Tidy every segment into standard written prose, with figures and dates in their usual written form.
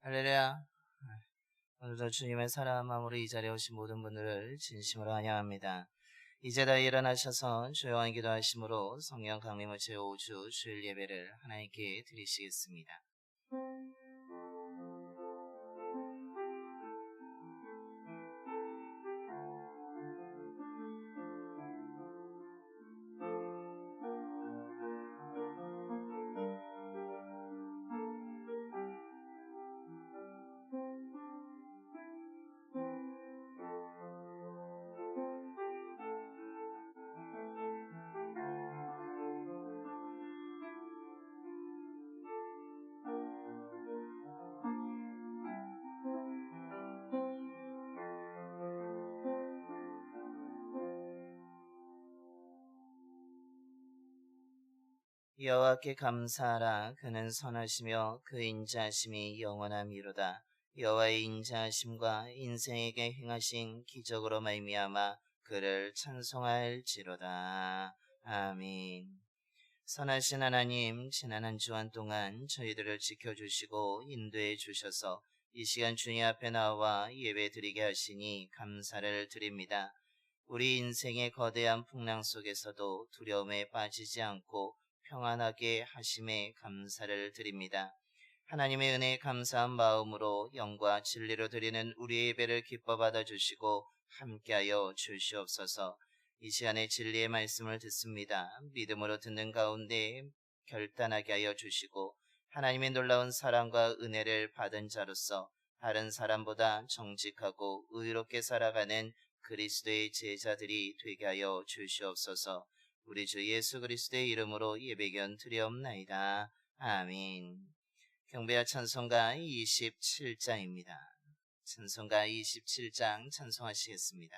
할렐루야. 오늘도 주님의 사랑한 마음으로 이 자리에 오신 모든 분들을 진심으로 환영합니다. 이제 다 일어나셔서 조용한 기도하심으로 성령 강림의 제5주 주일 예배를 하나님께 드리시겠습니다. 여호와께 감사하라. 그는 선하시며 그 인자하심이 영원함이로다. 여호와의 인자하심과 인생에게 행하신 기적으로 말미암아 그를 찬송할지로다. 아멘. 선하신 하나님, 지난 한 주간 동안 저희들을 지켜주시고 인도해 주셔서 이 시간 주님 앞에 나와 예배 드리게 하시니 감사를 드립니다. 우리 인생의 거대한 풍랑 속에서도 두려움에 빠지지 않고 평안하게 하심에 감사를 드립니다. 하나님의 은혜에 감사한 마음으로 영과 진리로 드리는 우리의 예배를 기뻐 받아주시고 함께하여 주시옵소서. 이 시간에 진리의 말씀을 듣습니다. 믿음으로 듣는 가운데 결단하게 하여 주시고 하나님의 놀라운 사랑과 은혜를 받은 자로서 다른 사람보다 정직하고 의롭게 살아가는 그리스도의 제자들이 되게 하여 주시옵소서. 우리 주 예수 그리스도의 이름으로 예배견 드리옵나이다. 아멘. 경배와 찬송가 27장입니다. 찬송가 27장 찬송하시겠습니다.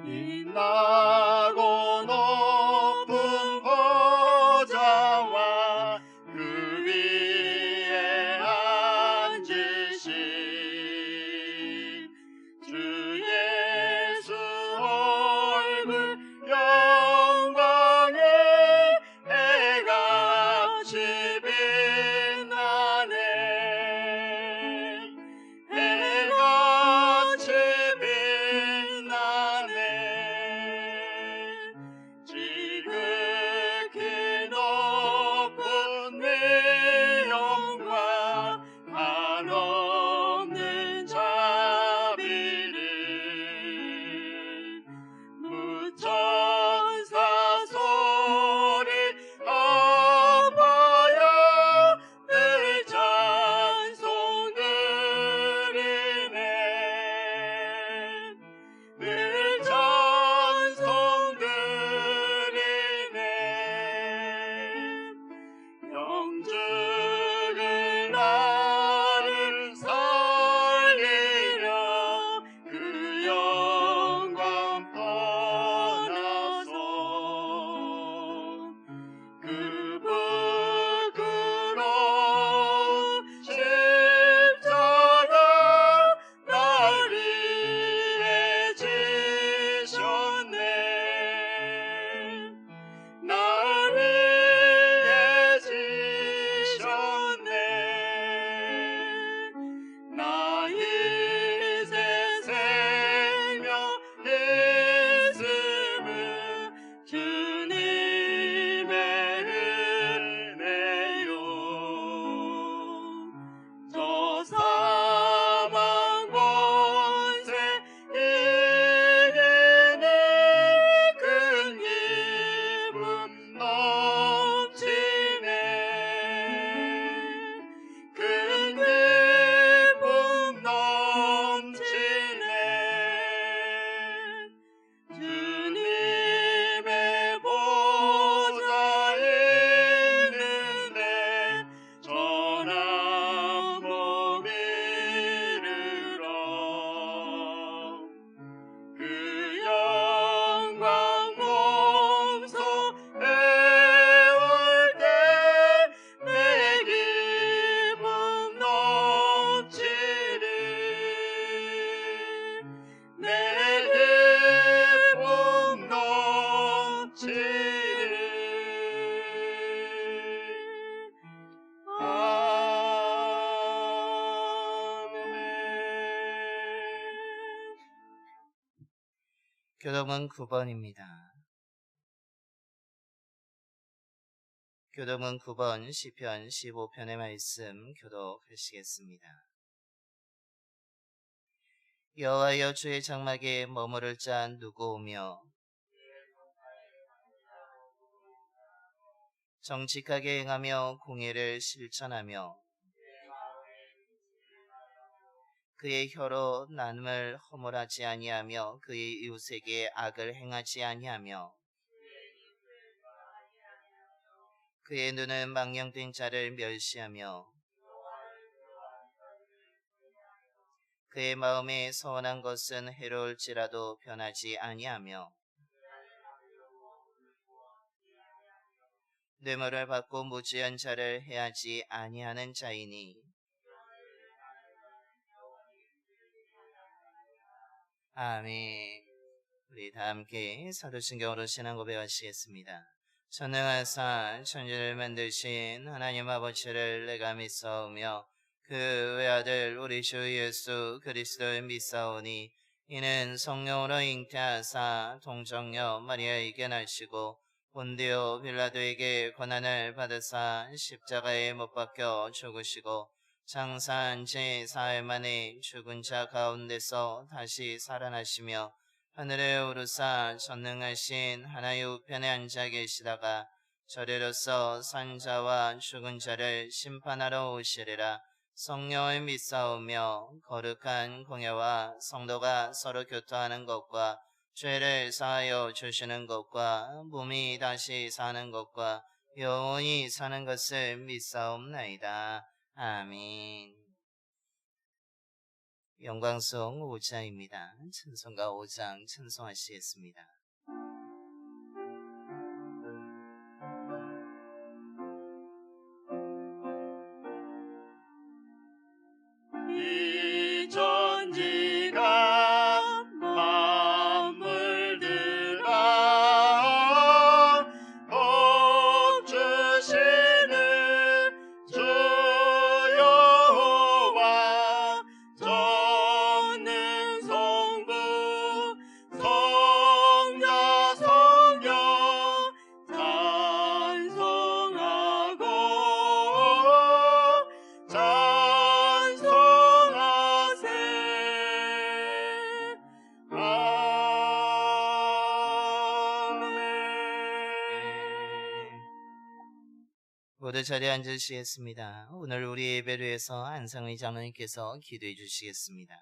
빛나고 높은 보좌와 그 위에 앉으신 주 예수 얼굴 영광에 해같이 빛나네. 해같이 빛나네. 교동은 9번입니다. 교동은 9번 시편 15편의 말씀 교독하시겠습니다. 여호와여 주의 장막에 머무를 자 누구 오며 정직하게 행하며 공의를 실천하며 그의 혀로 남을 허물하지 아니하며 그의 이웃에게 악을 행하지 아니하며 그의 눈은 망령된 자를 멸시하며 그의 마음에 서운한 것은 해로울지라도 변하지 아니하며 뇌물을 받고 무지한 자를 해하지 아니하는 자이니 아멘. 우리 다 함께 사도신경으로 신앙 고백하시겠습니다. 전능하사 천지를 만드신 하나님 아버지를 내가 믿사오며 그 외아들 우리 주 예수 그리스도를 믿사오니 이는 성령으로 잉태하사 동정녀 마리아에게 나시고 본디오 빌라도에게 고난을 받으사 십자가에 못 박혀 죽으시고 장사한 지 4일 만에 죽은 자 가운데서 다시 살아나시며 하늘에 오르사 전능하신 하나의 우편에 앉아 계시다가 저리로서 산 자와 죽은 자를 심판하러 오시리라. 성령을 믿사오며 거룩한 공예와 성도가 서로 교통하는 것과 죄를 사하여 주시는 것과 몸이 다시 사는 것과 영원히 사는 것을 믿사옵나이다. 아멘. 영광송 5장입니다. 찬송가 5장 찬송하시겠습니다. 이 천지가 만물들아 복 주시는 주 여호와 전능 성부 성자 성령 찬송하고 찬송하세. 아멘. 모두 자리에 앉으시겠습니다. 오늘 우리 예배를 위해서 안상의 장로님께서 기도해 주시겠습니다.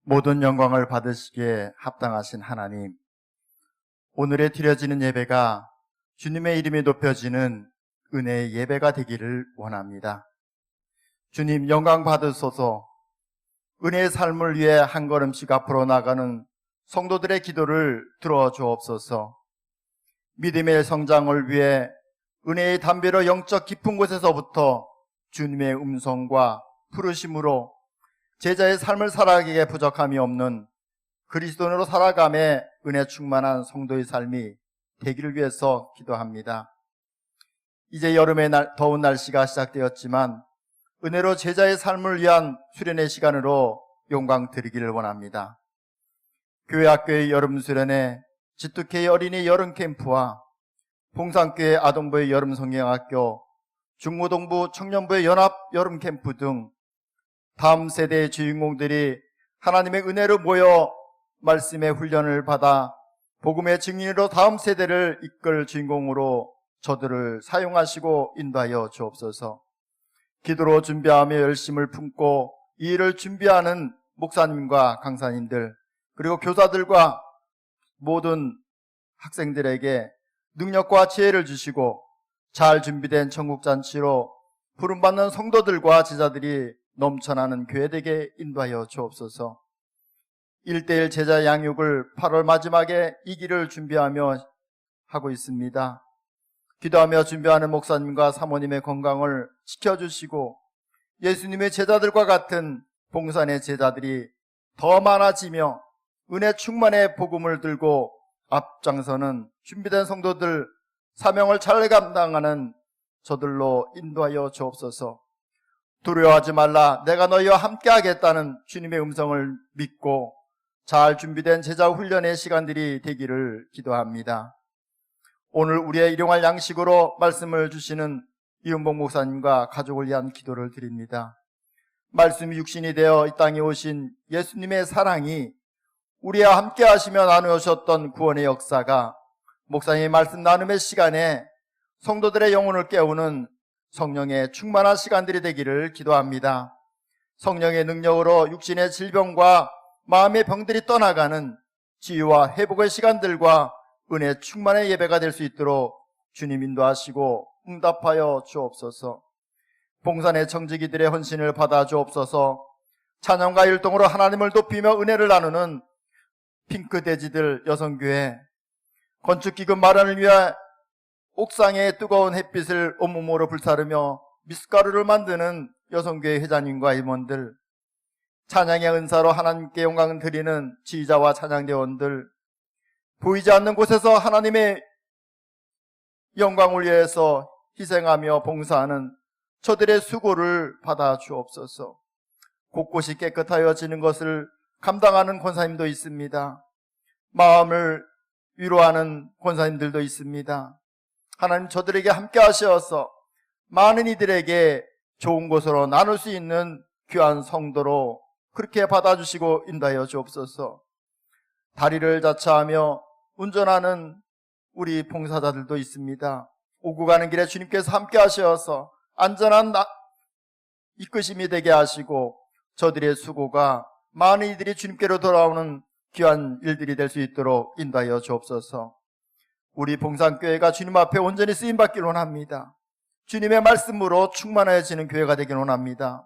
모든 영광을 받으시기에 합당하신 하나님, 오늘에 드려지는 예배가 주님의 이름이 높여지는 은혜의 예배가 되기를 원합니다. 주님 영광 받으소서. 은혜의 삶을 위해 한 걸음씩 앞으로 나가는 성도들의 기도를 들어주옵소서. 믿음의 성장을 위해 은혜의 담비로 영적 깊은 곳에서부터 주님의 음성과 부르심으로 제자의 삶을 살아가기에 부족함이 없는 그리스도인으로 살아감에 은혜 충만한 성도의 삶이 되기를 위해서 기도합니다. 이제 여름의 더운 날씨가 시작되었지만 은혜로 제자의 삶을 위한 수련의 시간으로 영광 드리기를 원합니다. 교회 학교의 여름 수련회, 지투케의 어린이 여름 캠프와 봉산교회 아동부의 여름 성경학교, 중고동부 청년부의 연합 여름 캠프 등 다음 세대의 주인공들이 하나님의 은혜로 모여 말씀의 훈련을 받아 복음의 증인으로 다음 세대를 이끌 주인공으로 저들을 사용하시고 인도하여 주옵소서. 기도로 준비하며 열심을 품고 이 일을 준비하는 목사님과 강사님들, 그리고 교사들과 모든 학생들에게 능력과 지혜를 주시고 잘 준비된 천국잔치로 부름받는 성도들과 제자들이 넘쳐나는 교회되게 인도하여 주옵소서. 1:1 제자 양육을 8월 마지막에 이 길을 준비하며 하고 있습니다. 기도하며 준비하는 목사님과 사모님의 건강을 지켜주시고 예수님의 제자들과 같은 봉산의 제자들이 더 많아지며 은혜 충만의 복음을 들고 앞장서는 준비된 성도들 사명을 잘 감당하는 저들로 인도하여 주옵소서. 두려워하지 말라, 내가 너희와 함께 하겠다는 주님의 음성을 믿고 잘 준비된 제자 훈련의 시간들이 되기를 기도합니다. 오늘 우리의 일용할 양식으로 말씀을 주시는 이은복 목사님과 가족을 위한 기도를 드립니다. 말씀이 육신이 되어 이 땅에 오신 예수님의 사랑이 우리와 함께 하시며 나누셨던 구원의 역사가 목사님의 말씀 나눔의 시간에 성도들의 영혼을 깨우는 성령의 충만한 시간들이 되기를 기도합니다. 성령의 능력으로 육신의 질병과 마음의 병들이 떠나가는 치유와 회복의 시간들과 은혜 충만의 예배가 될 수 있도록 주님 인도하시고 응답하여 주옵소서. 봉산의 청지기들의 헌신을 받아 주옵소서. 찬양과 율동으로 하나님을 높이며 은혜를 나누는 핑크돼지들 여성교회, 건축기금 마련을 위해 옥상의 뜨거운 햇빛을 온몸으로 불사르며 미숫가루를 만드는 여성교회 회장님과 임원들, 찬양의 은사로 하나님께 영광을 드리는 지휘자와 찬양대원들, 보이지 않는 곳에서 하나님의 영광을 위해서 희생하며 봉사하는 저들의 수고를 받아 주옵소서. 곳곳이 깨끗하여지는 것을 감당하는 권사님도 있습니다. 마음을 위로하는 권사님들도 있습니다. 하나님, 저들에게 함께 하셔서 많은 이들에게 좋은 곳으로 나눌 수 있는 귀한 성도로 그렇게 받아주시고 인도하여 주옵소서. 다리를 자처하며 운전하는 우리 봉사자들도 있습니다. 오고 가는 길에 주님께서 함께 하셔서 안전한 이끄심이 되게 하시고 저들의 수고가 많은 이들이 주님께로 돌아오는 귀한 일들이 될 수 있도록 인도하여 주옵소서. 우리 봉산교회가 주님 앞에 온전히 쓰임받기를 원합니다. 주님의 말씀으로 충만해지는 교회가 되길 원합니다.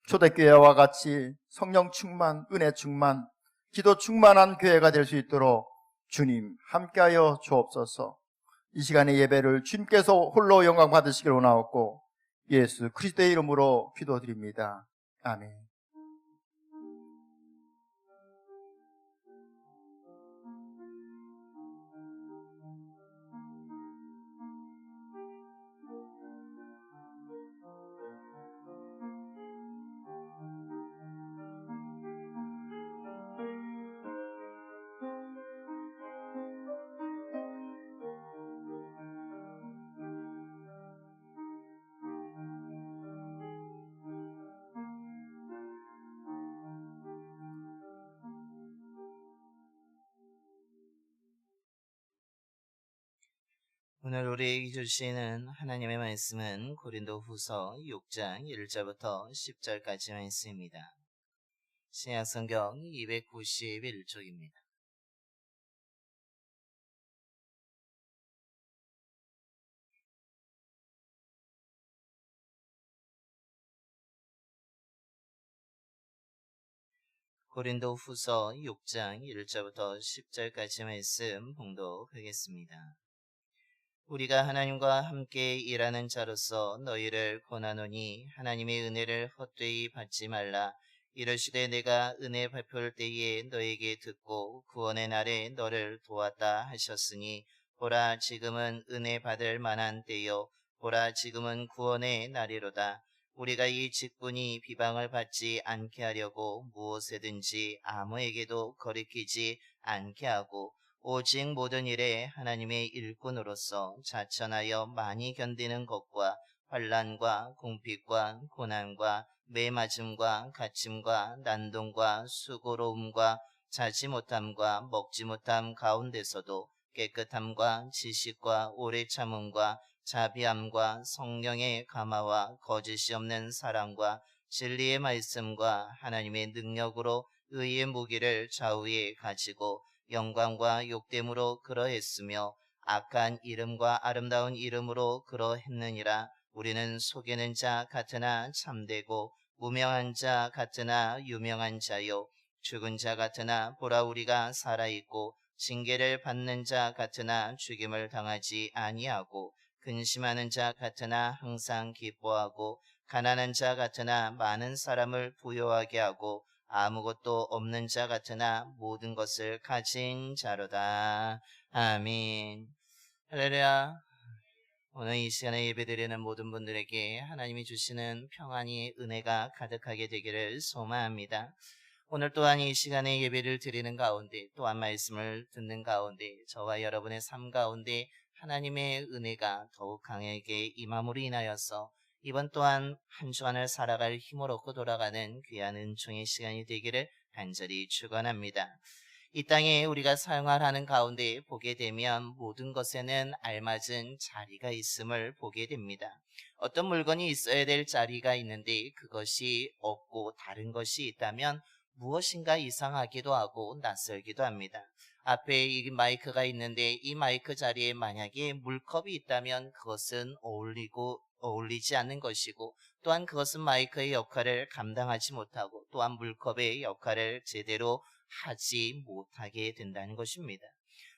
초대교회와 같이 성령 충만, 은혜 충만, 기도 충만한 교회가 될 수 있도록 주님 함께하여 주옵소서. 이 시간의 예배를 주님께서 홀로 영광 받으시길 원하옵고 예수 그리스도의 이름으로 기도드립니다. 아멘. 오늘 우리에게 주시는 하나님의 말씀은 고린도후서 6장 1절부터 10절까지 말씀입니다. 신약성경 291쪽입니다. 고린도후서 6장 1절부터 10절까지 말씀 봉독하겠습니다. 우리가 하나님과 함께 일하는 자로서 너희를 권하노니 하나님의 은혜를 헛되이 받지 말라. 이르시되 내가 은혜 베풀 때에 너에게 듣고 구원의 날에 너를 도왔다 하셨으니 보라 지금은 은혜 받을 만한 때요 보라 지금은 구원의 날이로다. 우리가 이 직분이 비방을 받지 않게 하려고 무엇에든지 아무에게도 거리끼지 않게 하고 오직 모든 일에 하나님의 일꾼으로서 자천하여 많이 견디는 것과 환난과 공핍과 고난과 매맞음과 갇힘과 난동과 수고로움과 자지 못함과 먹지 못함 가운데서도 깨끗함과 지식과 오래 참음과 자비함과 성령의 감화와 거짓이 없는 사랑과 진리의 말씀과 하나님의 능력으로 의의 무기를 좌우에 가지고 영광과 욕됨으로 그러했으며 악한 이름과 아름다운 이름으로 그러했느니라. 우리는 속이는 자 같으나 참되고 무명한 자 같으나 유명한 자요 죽은 자 같으나 보라 우리가 살아있고 징계를 받는 자 같으나 죽임을 당하지 아니하고 근심하는 자 같으나 항상 기뻐하고 가난한 자 같으나 많은 사람을 부요하게 하고 아무것도 없는 자 같으나 모든 것을 가진 자로다. 아멘. 할렐루야. 오늘 이 시간에 예배드리는 모든 분들에게 하나님이 주시는 평안이 은혜가 가득하게 되기를 소망합니다. 오늘 또한 이 시간에 예배를 드리는 가운데 또한 말씀을 듣는 가운데 저와 여러분의 삶 가운데 하나님의 은혜가 더욱 강하게 임함으로 인하여서 이번 또한 한 주간을 살아갈 힘을 얻고 돌아가는 귀한 은총의 시간이 되기를 간절히 축원합니다. 이 땅에 우리가 생활하는 가운데 보게 되면 모든 것에는 알맞은 자리가 있음을 보게 됩니다. 어떤 물건이 있어야 될 자리가 있는데 그것이 없고 다른 것이 있다면 무엇인가 이상하기도 하고 낯설기도 합니다. 앞에 이 마이크가 있는데 이 마이크 자리에 만약에 물컵이 있다면 그것은 어울리지 않는 것이고 또한 그것은 마이크의 역할을 감당하지 못하고 또한 물컵의 역할을 제대로 하지 못하게 된다는 것입니다.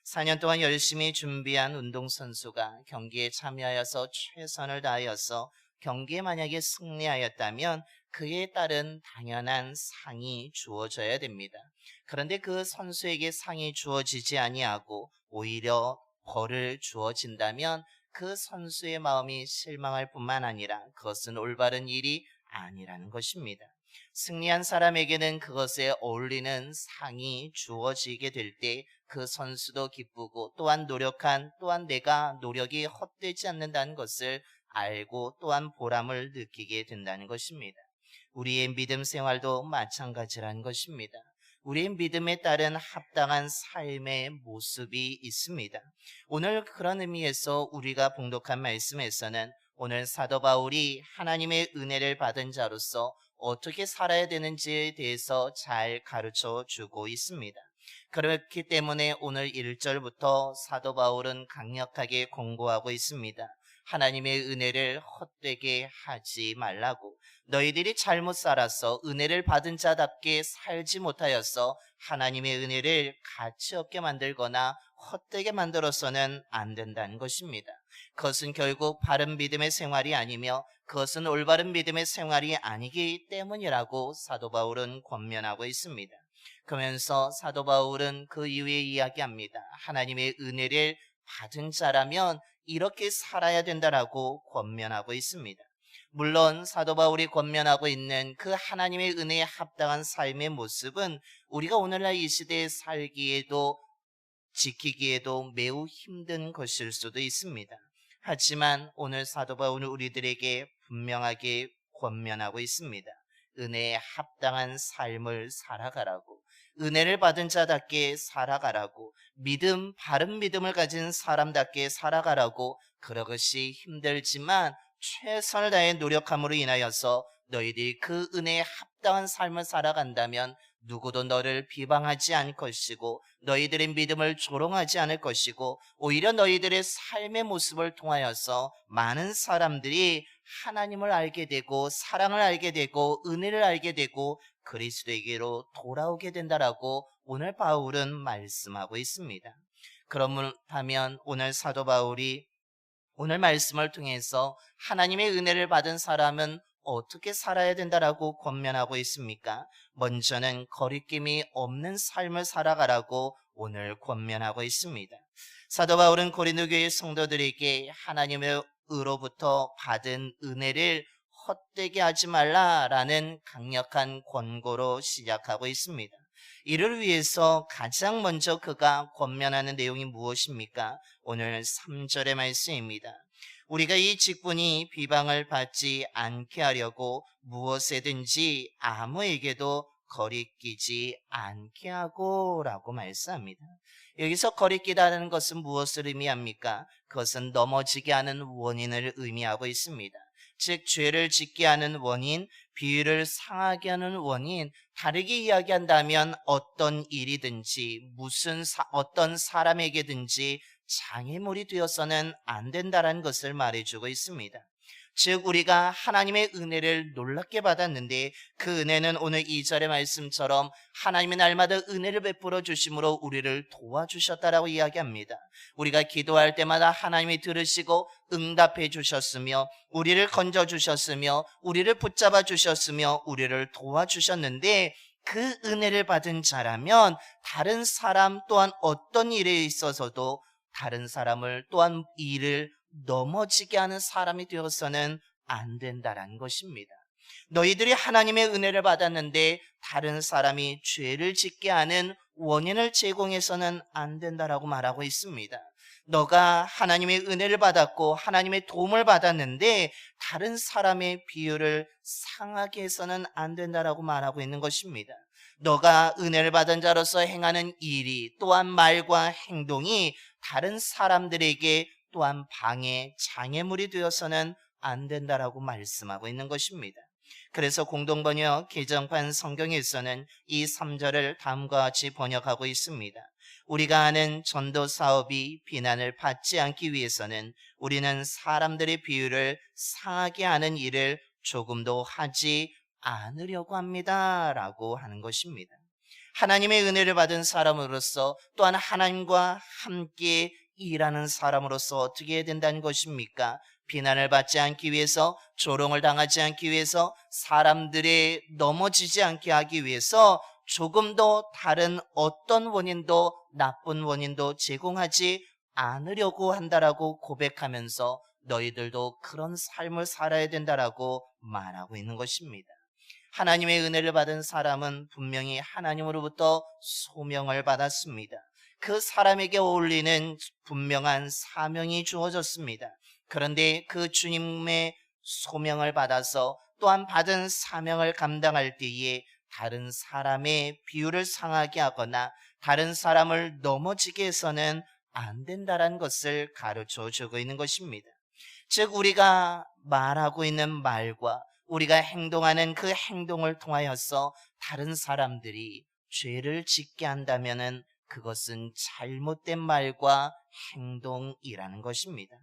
4년 동안 열심히 준비한 운동선수가 경기에 참여하여서 최선을 다하여서 경기에 만약에 승리하였다면 그에 따른 당연한 상이 주어져야 됩니다. 그런데 그 선수에게 상이 주어지지 아니하고 오히려 벌을 주어진다면 그 선수의 마음이 실망할 뿐만 아니라 그것은 올바른 일이 아니라는 것입니다. 승리한 사람에게는 그것에 어울리는 상이 주어지게 될 때 그 선수도 기쁘고 또한 또한 내가 노력이 헛되지 않는다는 것을 알고 또한 보람을 느끼게 된다는 것입니다. 우리의 믿음 생활도 마찬가지라는 것입니다. 우리의 믿음에 따른 합당한 삶의 모습이 있습니다. 오늘 그런 의미에서 우리가 봉독한 말씀에서는 오늘 사도 바울이 하나님의 은혜를 받은 자로서 어떻게 살아야 되는지에 대해서 잘 가르쳐 주고 있습니다. 그렇기 때문에 오늘 1절부터 사도 바울은 강력하게 권고하고 있습니다. 하나님의 은혜를 헛되게 하지 말라고. 너희들이 잘못 살아서 은혜를 받은 자답게 살지 못하여서 하나님의 은혜를 가치 없게 만들거나 헛되게 만들어서는 안 된다는 것입니다. 그것은 결국 바른 믿음의 생활이 아니며 그것은 올바른 믿음의 생활이 아니기 때문이라고 사도 바울은 권면하고 있습니다. 그러면서 사도 바울은 그 이후에 이야기합니다. 하나님의 은혜를 받은 자라면 이렇게 살아야 된다라고 권면하고 있습니다. 물론 사도 바울이 권면하고 있는 그 하나님의 은혜에 합당한 삶의 모습은 우리가 오늘날 이 시대에 살기에도 지키기에도 매우 힘든 것일 수도 있습니다. 하지만 오늘 사도 바울은 우리들에게 분명하게 권면하고 있습니다. 은혜에 합당한 삶을 살아가라고, 은혜를 받은 자답게 살아가라고, 바른 믿음을 가진 사람답게 살아가라고. 그러것이 힘들지만 최선을 다해 노력함으로 인하여서 너희들이 그 은혜에 합당한 삶을 살아간다면 누구도 너를 비방하지 않을 것이고 너희들의 믿음을 조롱하지 않을 것이고 오히려 너희들의 삶의 모습을 통하여서 많은 사람들이 하나님을 알게 되고 사랑을 알게 되고 은혜를 알게 되고 그리스도에게로 돌아오게 된다라고 오늘 바울은 말씀하고 있습니다. 그렇다면 오늘 사도 바울이 오늘 말씀을 통해서 하나님의 은혜를 받은 사람은 어떻게 살아야 된다라고 권면하고 있습니까? 먼저는 거리낌이 없는 삶을 살아가라고 오늘 권면하고 있습니다. 사도 바울은 고린도 교회 성도들에게 하나님으로부터 받은 은혜를 헛되게 하지 말라라는 강력한 권고로 시작하고 있습니다. 이를 위해서 가장 먼저 그가 권면하는 내용이 무엇입니까? 오늘 3절의 말씀입니다. 우리가 이 직분이 비방을 받지 않게 하려고 무엇에든지 아무에게도 거리끼지 않게 하고 라고 말씀합니다. 여기서 거리끼다는 것은 무엇을 의미합니까? 그것은 넘어지게 하는 원인을 의미하고 있습니다. 즉 죄를 짓게 하는 원인, 비유를 상하게 하는 원인, 다르게 이야기한다면 어떤 일이든지 어떤 사람에게든지 장애물이 되어서는 안 된다는 것을 말해주고 있습니다. 즉 우리가 하나님의 은혜를 놀랍게 받았는데 그 은혜는 오늘 2절의 말씀처럼 하나님의 날마다 은혜를 베풀어 주심으로 우리를 도와주셨다라고 이야기합니다. 우리가 기도할 때마다 하나님이 들으시고 응답해 주셨으며 우리를 건져주셨으며 우리를 붙잡아 주셨으며 우리를 도와주셨는데 그 은혜를 받은 자라면 다른 사람 또한 어떤 일에 있어서도 다른 사람을 또한 일을 넘어지게 하는 사람이 되어서는 안 된다라는 것입니다. 너희들이 하나님의 은혜를 받았는데 다른 사람이 죄를 짓게 하는 원인을 제공해서는 안 된다라고 말하고 있습니다. 너가 하나님의 은혜를 받았고 하나님의 도움을 받았는데 다른 사람의 비유를 상하게 해서는 안 된다라고 말하고 있는 것입니다. 너가 은혜를 받은 자로서 행하는 일이 또한 말과 행동이 다른 사람들에게 또한 방해, 장애물이 되어서는 안 된다라고 말씀하고 있는 것입니다. 그래서 공동번역 개정판 성경에서는 이 3절을 다음과 같이 번역하고 있습니다. 우리가 하는 전도 사업이 비난을 받지 않기 위해서는 우리는 사람들의 비유를 상하게 하는 일을 조금도 하지 않으려고 합니다 라고 하는 것입니다. 하나님의 은혜를 받은 사람으로서 또한 하나님과 함께 일하는 사람으로서 어떻게 해야 된다는 것입니까? 비난을 받지 않기 위해서, 조롱을 당하지 않기 위해서, 사람들의 넘어지지 않게 하기 위해서 조금도 다른 어떤 원인도, 나쁜 원인도 제공하지 않으려고 한다라고 고백하면서 너희들도 그런 삶을 살아야 된다라고 말하고 있는 것입니다. 하나님의 은혜를 받은 사람은 분명히 하나님으로부터 소명을 받았습니다. 그 사람에게 어울리는 분명한 사명이 주어졌습니다. 그런데 그 주님의 소명을 받아서 또한 받은 사명을 감당할 때에 다른 사람의 비유를 상하게 하거나 다른 사람을 넘어지게 해서는 안 된다는 것을 가르쳐 주고 있는 것입니다. 즉 우리가 말하고 있는 말과 우리가 행동하는 그 행동을 통하여서 다른 사람들이 죄를 짓게 한다면은 그것은 잘못된 말과 행동이라는 것입니다.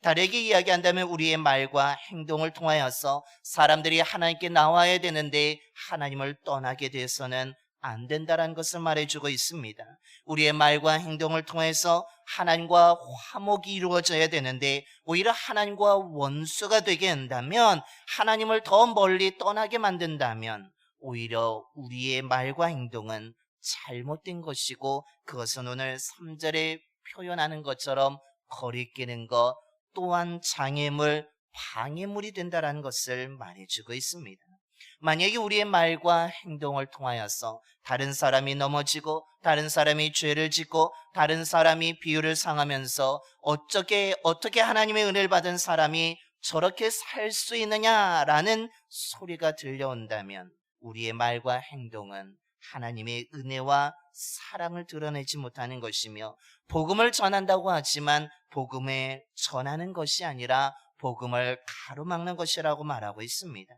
다르게 이야기한다면 우리의 말과 행동을 통하여서 사람들이 하나님께 나와야 되는데 하나님을 떠나게 돼서는 안 된다는 것을 말해주고 있습니다. 우리의 말과 행동을 통해서 하나님과 화목이 이루어져야 되는데 오히려 하나님과 원수가 되게 한다면, 하나님을 더 멀리 떠나게 만든다면 오히려 우리의 말과 행동은 잘못된 것이고 그것은 오늘 3절에 표현하는 것처럼 거리끼는 것 또한 장애물, 방해물이 된다는 것을 말해주고 있습니다. 만약에 우리의 말과 행동을 통하여서 다른 사람이 넘어지고 다른 사람이 죄를 짓고 다른 사람이 비유를 상하면서 어떻게 하나님의 은혜를 받은 사람이 저렇게 살 수 있느냐라는 소리가 들려온다면 우리의 말과 행동은 하나님의 은혜와 사랑을 드러내지 못하는 것이며, 복음을 전한다고 하지만 복음을 전하는 것이 아니라 복음을 가로막는 것이라고 말하고 있습니다.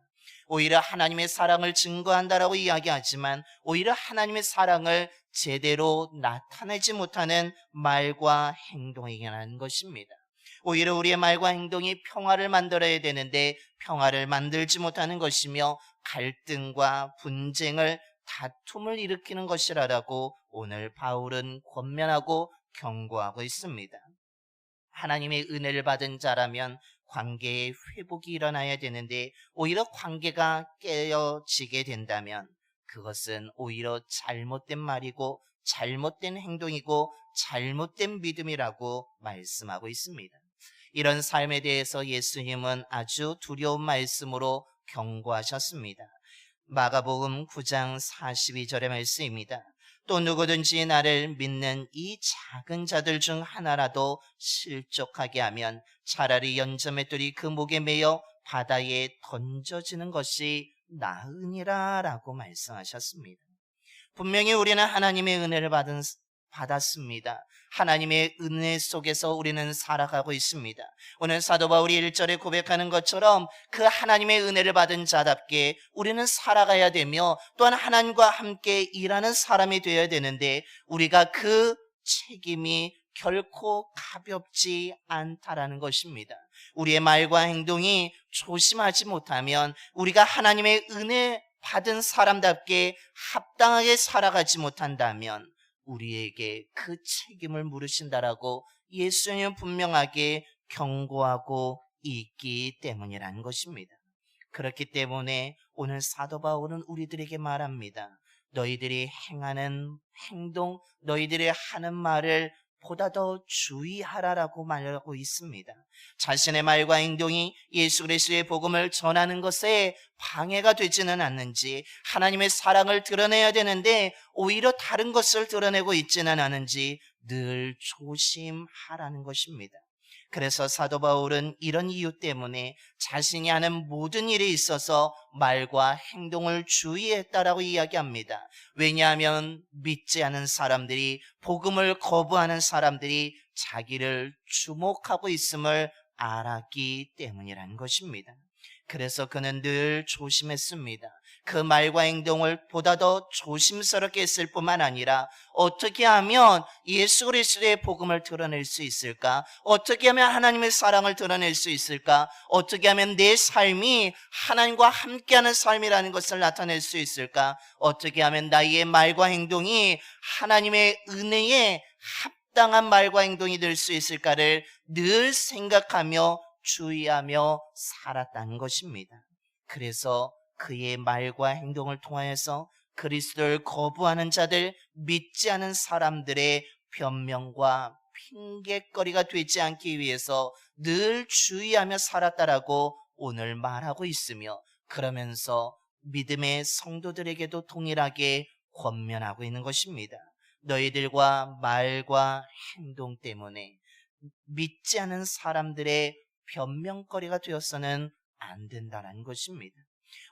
오히려 하나님의 사랑을 증거한다라고 이야기하지만 오히려 하나님의 사랑을 제대로 나타내지 못하는 말과 행동이라는 것입니다. 오히려 우리의 말과 행동이 평화를 만들어야 되는데 평화를 만들지 못하는 것이며 갈등과 분쟁을, 다툼을 일으키는 것이라고 오늘 바울은 권면하고 경고하고 있습니다. 하나님의 은혜를 받은 자라면 관계의 회복이 일어나야 되는데 오히려 관계가 깨어지게 된다면 그것은 오히려 잘못된 말이고 잘못된 행동이고 잘못된 믿음이라고 말씀하고 있습니다. 이런 삶에 대해서 예수님은 아주 두려운 말씀으로 경고하셨습니다. 마가복음 9장 42절의 말씀입니다. 또 누구든지 나를 믿는 이 작은 자들 중 하나라도 실족하게 하면 차라리 연자맷돌이 그 목에 매여 바다에 던져지는 것이 나으니라 라고 말씀하셨습니다. 분명히 우리는 하나님의 은혜를 받았습니다. 하나님의 은혜 속에서 우리는 살아가고 있습니다. 오늘 사도 바울이 1절에 고백하는 것처럼 그 하나님의 은혜를 받은 자답게 우리는 살아가야 되며 또한 하나님과 함께 일하는 사람이 되어야 되는데 우리가 그 책임이 결코 가볍지 않다라는 것입니다. 우리의 말과 행동이 조심하지 못하면 우리가 하나님의 은혜 받은 사람답게 합당하게 살아가지 못한다면 우리에게 그 책임을 물으신다라고 예수님은 분명하게 경고하고 있기 때문이라는 것입니다. 그렇기 때문에 오늘 사도 바울은 우리들에게 말합니다. 너희들이 행하는 행동, 너희들이 하는 말을 보다 더 주의하라라고 말하고 있습니다. 자신의 말과 행동이 예수 그리스도의 복음을 전하는 것에 방해가 되지는 않는지, 하나님의 사랑을 드러내야 되는데 오히려 다른 것을 드러내고 있지는 않은지 늘 조심하라는 것입니다. 그래서 사도 바울은 이런 이유 때문에 자신이 하는 모든 일에 있어서 말과 행동을 주의했다라고 이야기합니다. 왜냐하면 믿지 않은 사람들이, 복음을 거부하는 사람들이 자기를 주목하고 있음을 알았기 때문이라는 것입니다. 그래서 그는 늘 조심했습니다. 그 말과 행동을 보다 더 조심스럽게 했을 뿐만 아니라 어떻게 하면 예수 그리스도의 복음을 드러낼 수 있을까? 어떻게 하면 하나님의 사랑을 드러낼 수 있을까? 어떻게 하면 내 삶이 하나님과 함께하는 삶이라는 것을 나타낼 수 있을까? 어떻게 하면 나의 말과 행동이 하나님의 은혜에 합당한 말과 행동이 될 수 있을까를 늘 생각하며 주의하며 살았다는 것입니다. 그래서 그의 말과 행동을 통하여서 그리스도를 거부하는 자들, 믿지 않은 사람들의 변명과 핑계거리가 되지 않기 위해서 늘 주의하며 살았다라고 오늘 말하고 있으며, 그러면서 믿음의 성도들에게도 동일하게 권면하고 있는 것입니다. 너희들과 말과 행동 때문에 믿지 않은 사람들의 변명거리가 되어서는 안 된다는 것입니다.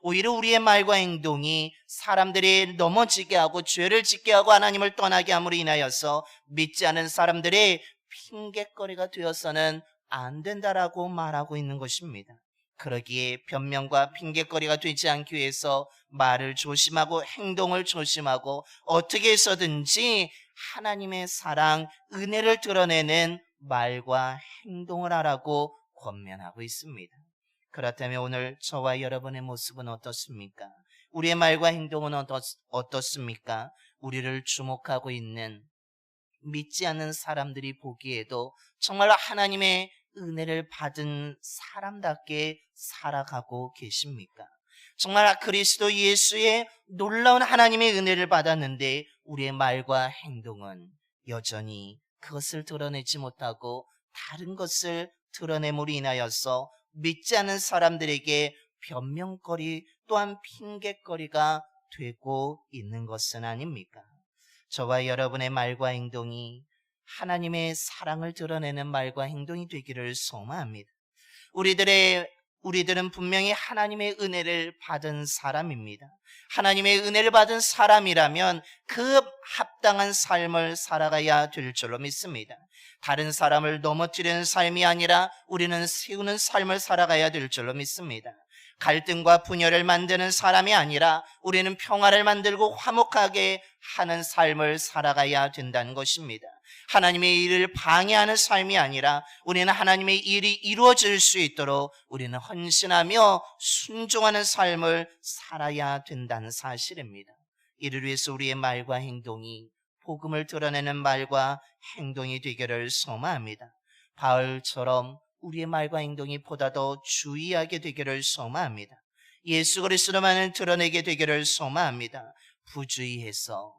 오히려 우리의 말과 행동이 사람들이 넘어지게 하고 죄를 짓게 하고 하나님을 떠나게 함으로 인하여서 믿지 않은 사람들의 핑계거리가 되어서는 안 된다라고 말하고 있는 것입니다. 그러기에 변명과 핑계거리가 되지 않기 위해서 말을 조심하고 행동을 조심하고 어떻게 해서든지 하나님의 사랑, 은혜를 드러내는 말과 행동을 하라고 권면하고 있습니다. 그렇다면 오늘 저와 여러분의 모습은 어떻습니까? 우리의 말과 행동은 어떻습니까? 우리를 주목하고 있는 믿지 않는 사람들이 보기에도 정말 하나님의 은혜를 받은 사람답게 살아가고 계십니까? 정말 그리스도 예수의 놀라운 하나님의 은혜를 받았는데 우리의 말과 행동은 여전히 그것을 드러내지 못하고 다른 것을 드러냄으로 인하여서 믿지 않은 사람들에게 변명거리 또한 핑계거리가 되고 있는 것은 아닙니까? 저와 여러분의 말과 행동이 하나님의 사랑을 드러내는 말과 행동이 되기를 소망합니다. 우리들은 분명히 하나님의 은혜를 받은 사람입니다. 하나님의 은혜를 받은 사람이라면 그 합당한 삶을 살아가야 될 줄로 믿습니다. 다른 사람을 넘어뜨리는 삶이 아니라 우리는 세우는 삶을 살아가야 될 줄로 믿습니다. 갈등과 분열을 만드는 사람이 아니라 우리는 평화를 만들고 화목하게 하는 삶을 살아가야 된다는 것입니다. 하나님의 일을 방해하는 삶이 아니라 우리는 하나님의 일이 이루어질 수 있도록 우리는 헌신하며 순종하는 삶을 살아야 된다는 사실입니다. 이를 위해서 우리의 말과 행동이 복음을 드러내는 말과 행동이 되기를 소망합니다. 바울처럼 우리의 말과 행동이 보다 더 주의하게 되기를 소망합니다. 예수 그리스도만을 드러내게 되기를 소망합니다. 부주의해서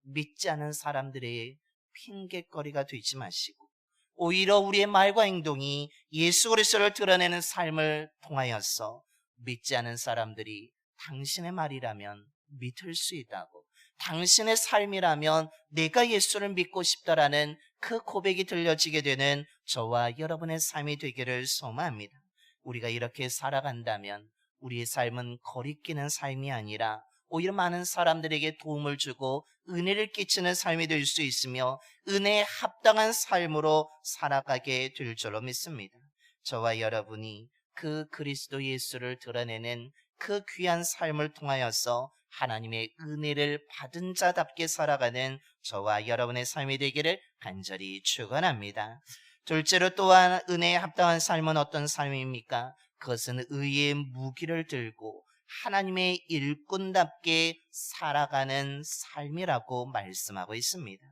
믿지 않은 사람들의 핑계거리가 되지 마시고 오히려 우리의 말과 행동이 예수 그리스도를 드러내는 삶을 통하여서 믿지 않은 사람들이 당신의 말이라면 믿을 수 있다고, 당신의 삶이라면 내가 예수를 믿고 싶다라는 그 고백이 들려지게 되는 저와 여러분의 삶이 되기를 소망합니다. 우리가 이렇게 살아간다면 우리의 삶은 거리끼는 삶이 아니라 오히려 많은 사람들에게 도움을 주고 은혜를 끼치는 삶이 될 수 있으며 은혜에 합당한 삶으로 살아가게 될 줄로 믿습니다. 저와 여러분이 그 그리스도 예수를 드러내는 그 귀한 삶을 통하여서 하나님의 은혜를 받은 자답게 살아가는 저와 여러분의 삶이 되기를 간절히 축원합니다. 둘째로 또한 은혜에 합당한 삶은 어떤 삶입니까? 그것은 의의 무기를 들고 하나님의 일꾼답게 살아가는 삶이라고 말씀하고 있습니다.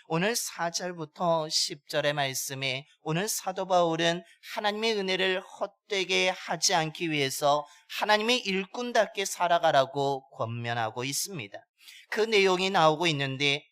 오늘 4절부터 10절의 말씀에 오늘 사도 바울은 하나님의 은혜를 헛되게 하지 않기 위해서 하나님의 일꾼답게 살아가라고 권면하고 있습니다. 그 내용이 나오고 있는데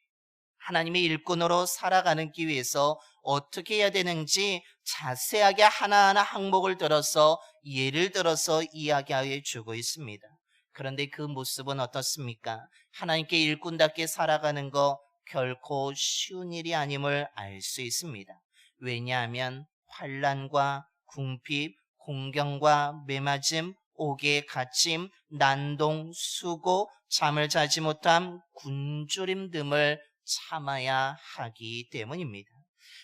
하나님의 일꾼으로 살아가기 위해서 어떻게 해야 되는지 자세하게 하나하나 항목을 들어서 예를 들어서 이야기해 주고 있습니다. 그런데 그 모습은 어떻습니까? 하나님께 일꾼답게 살아가는 거 결코 쉬운 일이 아님을 알 수 있습니다. 왜냐하면 환난과 궁핍, 공경과 매맞음, 옥에 갇힘, 난동, 수고, 잠을 자지 못함, 굶주림 등을 참아야 하기 때문입니다.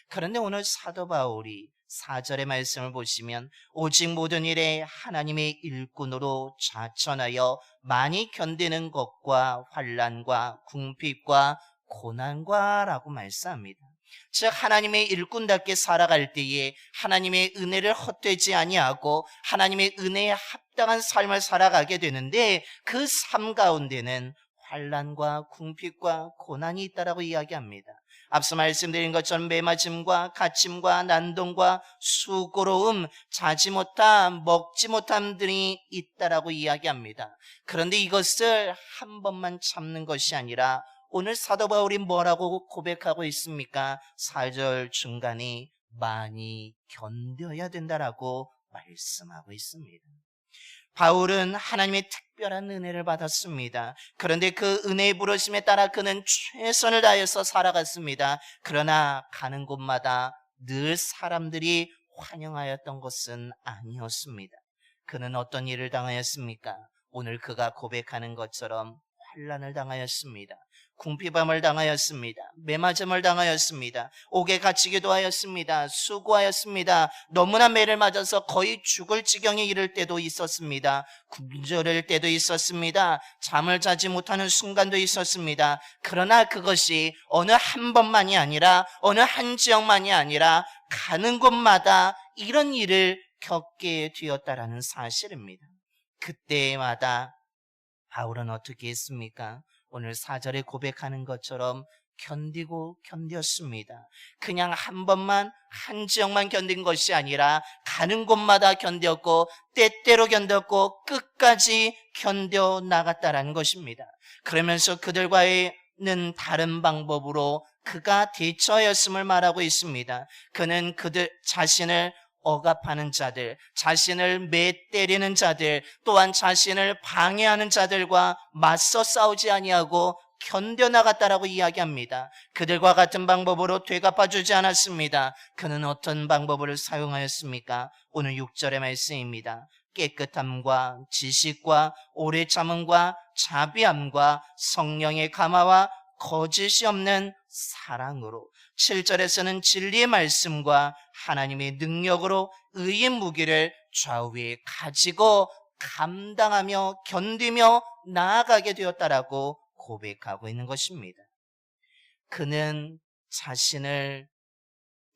그런데 오늘 사도 바울이 4절의 말씀을 보시면 오직 모든 일에 하나님의 일꾼으로 자천하여 많이 견디는 것과 환난과 궁핍과 고난과 라고 말씀합니다. 즉 하나님의 일꾼답게 살아갈 때에 하나님의 은혜를 헛되지 아니하고 하나님의 은혜에 합당한 삶을 살아가게 되는데 그 삶 가운데는 환난과 궁핍과 고난이 있다라고 이야기합니다. 앞서 말씀드린 것처럼 매맞음과 갇힘과 난동과 수고로움, 자지 못함, 먹지 못함들이 있다라고 이야기합니다. 그런데 이것을 한 번만 참는 것이 아니라 오늘 사도 바울이 뭐라고 고백하고 있습니까? 4절 중간에 많이 견뎌야 된다라고 말씀하고 있습니다. 바울은 하나님의 특별한 은혜를 받았습니다. 그런데 그 은혜의 부르심에 따라 그는 최선을 다해서 살아갔습니다. 그러나 가는 곳마다 늘 사람들이 환영하였던 것은 아니었습니다. 그는 어떤 일을 당하였습니까? 오늘 그가 고백하는 것처럼 환난을 당하였습니다. 궁핍함을 당하였습니다. 매맞음을 당하였습니다. 옥에 갇히기도 하였습니다. 수고하였습니다. 너무나 매를 맞아서 거의 죽을 지경에 이를 때도 있었습니다. 굶주릴 때도 있었습니다. 잠을 자지 못하는 순간도 있었습니다. 그러나 그것이 어느 한 번만이 아니라 어느 한 지역만이 아니라 가는 곳마다 이런 일을 겪게 되었다라는 사실입니다. 그때마다 바울은 어떻게 했습니까? 오늘 4절에 고백하는 것처럼 견디고 견뎠습니다. 그냥 한 번만 한 지역만 견딘 것이 아니라 가는 곳마다 견뎠고 때때로 견뎠고 끝까지 견뎌 나갔다라는 것입니다. 그러면서 그들과는 다른 방법으로 그가 대처하였음을 말하고 있습니다. 그는 그들 자신을 억압하는 자들, 자신을 매때리는 자들, 또한 자신을 방해하는 자들과 맞서 싸우지 아니하고 견뎌나갔다라고 이야기합니다. 그들과 같은 방법으로 되갚아주지 않았습니다. 그는 어떤 방법을 사용하였습니까? 오늘 6절의 말씀입니다. 깨끗함과 지식과 오래 참음과 자비함과 성령의 감화와 거짓이 없는 사랑으로 7절에서는 진리의 말씀과 하나님의 능력으로 의의 무기를 좌우에 가지고 감당하며 견디며 나아가게 되었다라고 고백하고 있는 것입니다. 그는 자신을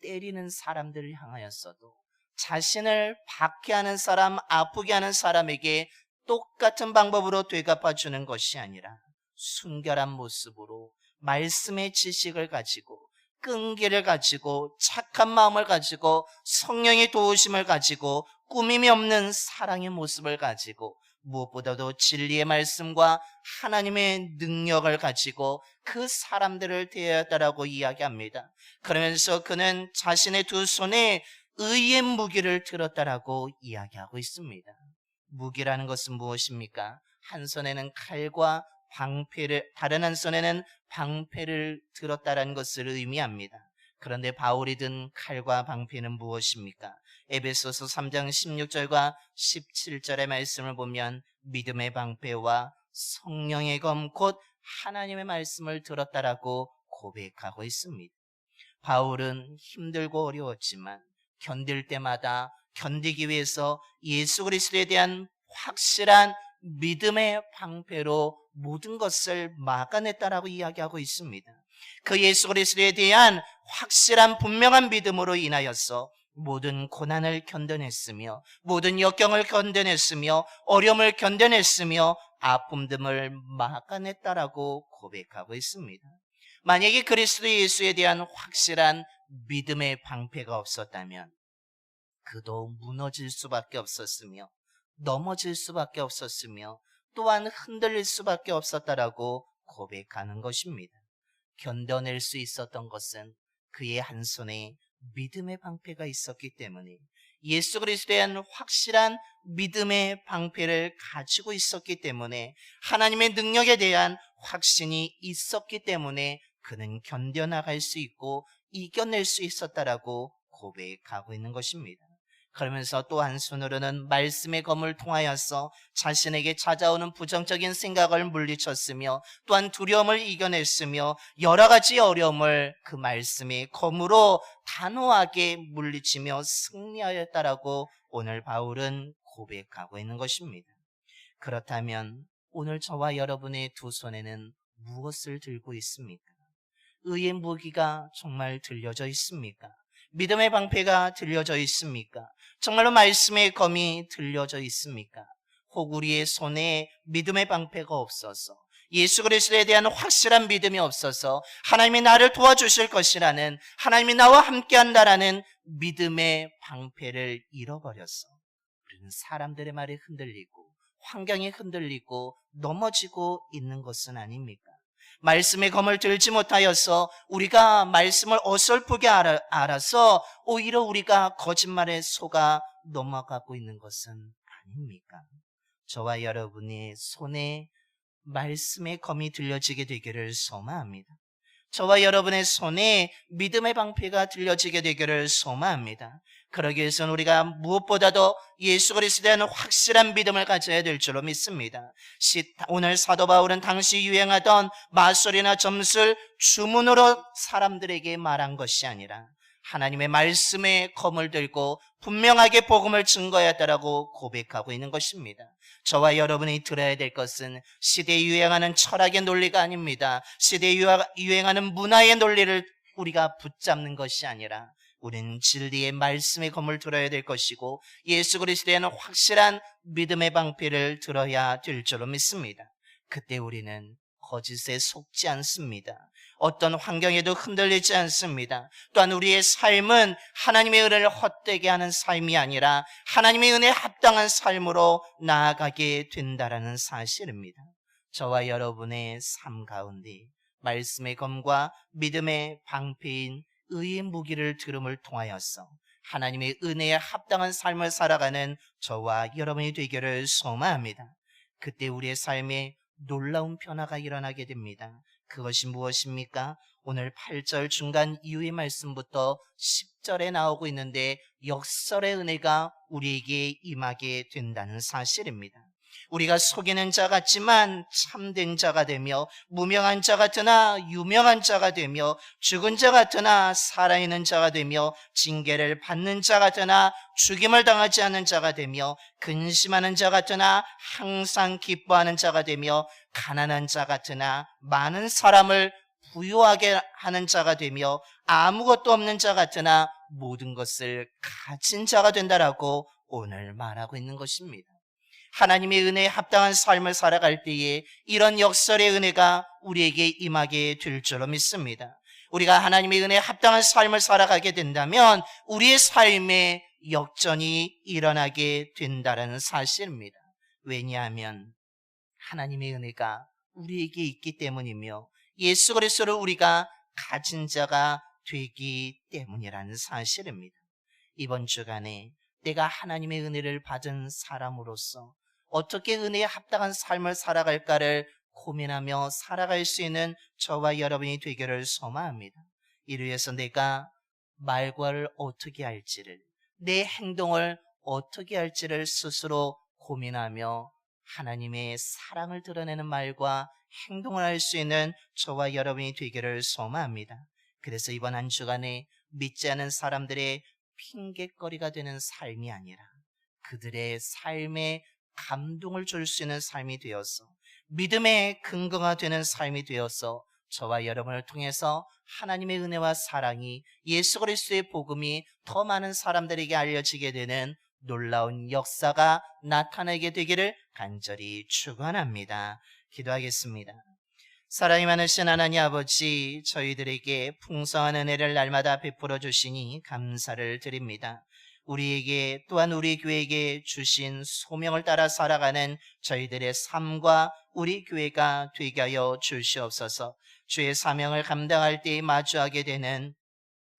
때리는 사람들을 향하였어도 자신을 박해하는 사람, 아프게 하는 사람에게 똑같은 방법으로 되갚아주는 것이 아니라 순결한 모습으로 말씀의 지식을 가지고 끈기를 가지고 착한 마음을 가지고 성령의 도우심을 가지고 꾸밈이 없는 사랑의 모습을 가지고 무엇보다도 진리의 말씀과 하나님의 능력을 가지고 그 사람들을 대하였다라고 이야기합니다. 그러면서 그는 자신의 두 손에 의의 무기를 들었다라고 이야기하고 있습니다. 무기라는 것은 무엇입니까? 한 손에는 칼과 방패를, 다른 한 손에는 방패를 들었다라는 것을 의미합니다. 그런데 바울이 든 칼과 방패는 무엇입니까? 에베소서 3장 16절과 17절의 말씀을 보면 믿음의 방패와 성령의 검 곧 하나님의 말씀을 들었다라고 고백하고 있습니다. 바울은 힘들고 어려웠지만 견딜 때마다 견디기 위해서 예수 그리스도에 대한 확실한 믿음의 방패로 모든 것을 막아냈다라고 이야기하고 있습니다. 그 예수 그리스도에 대한 확실한 분명한 믿음으로 인하여서 모든 고난을 견뎌냈으며 모든 역경을 견뎌냈으며 어려움을 견뎌냈으며 아픔 등을 막아냈다라고 고백하고 있습니다. 만약에 그리스도 예수에 대한 확실한 믿음의 방패가 없었다면 그도 무너질 수밖에 없었으며 넘어질 수밖에 없었으며 또한 흔들릴 수밖에 없었다라고 고백하는 것입니다. 견뎌낼 수 있었던 것은 그의 한 손에 믿음의 방패가 있었기 때문에, 예수 그리스도에 대한 확실한 믿음의 방패를 가지고 있었기 때문에, 하나님의 능력에 대한 확신이 있었기 때문에 그는 견뎌나갈 수 있고 이겨낼 수 있었다라고 고백하고 있는 것입니다. 그러면서 또 한 손으로는 말씀의 검을 통하여서 자신에게 찾아오는 부정적인 생각을 물리쳤으며, 또한 두려움을 이겨냈으며, 여러 가지 어려움을 그 말씀의 검으로 단호하게 물리치며 승리하였다라고 오늘 바울은 고백하고 있는 것입니다. 그렇다면 오늘 저와 여러분의 두 손에는 무엇을 들고 있습니까? 의의 무기가 정말 들려져 있습니까? 믿음의 방패가 들려져 있습니까? 정말로 말씀의 검이 들려져 있습니까? 혹 우리의 손에 믿음의 방패가 없어서, 예수 그리스도에 대한 확실한 믿음이 없어서, 하나님이 나를 도와주실 것이라는, 하나님이 나와 함께한다라는 믿음의 방패를 잃어버렸어. 우리는 사람들의 말에 흔들리고 환경에 흔들리고 넘어지고 있는 것은 아닙니까? 말씀의 검을 들지 못하여서 우리가 말씀을 어설프게 알아서 오히려 우리가 거짓말에 속아 넘어가고 있는 것은 아닙니까? 저와 여러분의 손에 말씀의 검이 들려지게 되기를 소망합니다. 저와 여러분의 손에 믿음의 방패가 들려지게 되기를 소망합니다. 그러기 위해서는 우리가 무엇보다도 예수 그리스도에 대한 확실한 믿음을 가져야 될 줄로 믿습니다. 오늘 사도 바울은 당시 유행하던 마술이나 점술, 주문으로 사람들에게 말한 것이 아니라 하나님의 말씀의 검을 들고 분명하게 복음을 증거했다라고 고백하고 있는 것입니다. 저와 여러분이 들어야 될 것은 시대에 유행하는 철학의 논리가 아닙니다. 시대에 유행하는 문화의 논리를 우리가 붙잡는 것이 아니라 우리는 진리의 말씀의 검을 들어야 될 것이고, 예수 그리스도에는 확실한 믿음의 방패를 들어야 될 줄로 믿습니다. 그때 우리는 거짓에 속지 않습니다. 어떤 환경에도 흔들리지 않습니다. 또한 우리의 삶은 하나님의 은혜를 헛되게 하는 삶이 아니라 하나님의 은혜에 합당한 삶으로 나아가게 된다라는 사실입니다. 저와 여러분의 삶 가운데 말씀의 검과 믿음의 방패인 의의 무기를 들음을 통하여서 하나님의 은혜에 합당한 삶을 살아가는 저와 여러분이 되기를 소망합니다. 그때 우리의 삶에 놀라운 변화가 일어나게 됩니다. 그것이 무엇입니까? 오늘 8절 중간 이후의 말씀부터 10절에 나오고 있는데, 역설의 은혜가 우리에게 임하게 된다는 사실입니다. 우리가 속이는 자 같지만 참된 자가 되며, 무명한 자 같으나 유명한 자가 되며, 죽은 자 같으나 살아있는 자가 되며, 징계를 받는 자 같으나 죽임을 당하지 않는 자가 되며, 근심하는 자 같으나 항상 기뻐하는 자가 되며, 가난한 자 같으나 많은 사람을 부유하게 하는 자가 되며, 아무것도 없는 자 같으나 모든 것을 가진 자가 된다라고 오늘 말하고 있는 것입니다. 하나님의 은혜에 합당한 삶을 살아갈 때에 이런 역설의 은혜가 우리에게 임하게 될 줄로 믿습니다. 우리가 하나님의 은혜에 합당한 삶을 살아가게 된다면 우리의 삶에 역전이 일어나게 된다는 사실입니다. 왜냐하면 하나님의 은혜가 우리에게 있기 때문이며, 예수 그리스도를 우리가 가진 자가 되기 때문이라는 사실입니다. 이번 주간에 내가 하나님의 은혜를 받은 사람으로서 어떻게 은혜에 합당한 삶을 살아갈까를 고민하며 살아갈 수 있는 저와 여러분이 되기를 소망합니다. 이를 위해서 내가 말과를 어떻게 할지를, 내 행동을 어떻게 할지를 스스로 고민하며 하나님의 사랑을 드러내는 말과 행동을 할 수 있는 저와 여러분이 되기를 소망합니다. 그래서 이번 한 주간에 믿지 않은 사람들의 핑곗거리가 되는 삶이 아니라 그들의 삶에 감동을 줄 수 있는 삶이 되어서, 믿음의 근거가 되는 삶이 되어서 저와 여러분을 통해서 하나님의 은혜와 사랑이, 예수 그리스도의 복음이 더 많은 사람들에게 알려지게 되는 놀라운 역사가 나타나게 되기를 간절히 축원합니다. 기도하겠습니다. 사랑이 많으신 하나님 아버지, 저희들에게 풍성한 은혜를 날마다 베풀어 주시니 감사를 드립니다. 우리에게 또한 우리 교회에게 주신 소명을 따라 살아가는 저희들의 삶과 우리 교회가 되게 하여 주시옵소서. 주의 사명을 감당할 때 마주하게 되는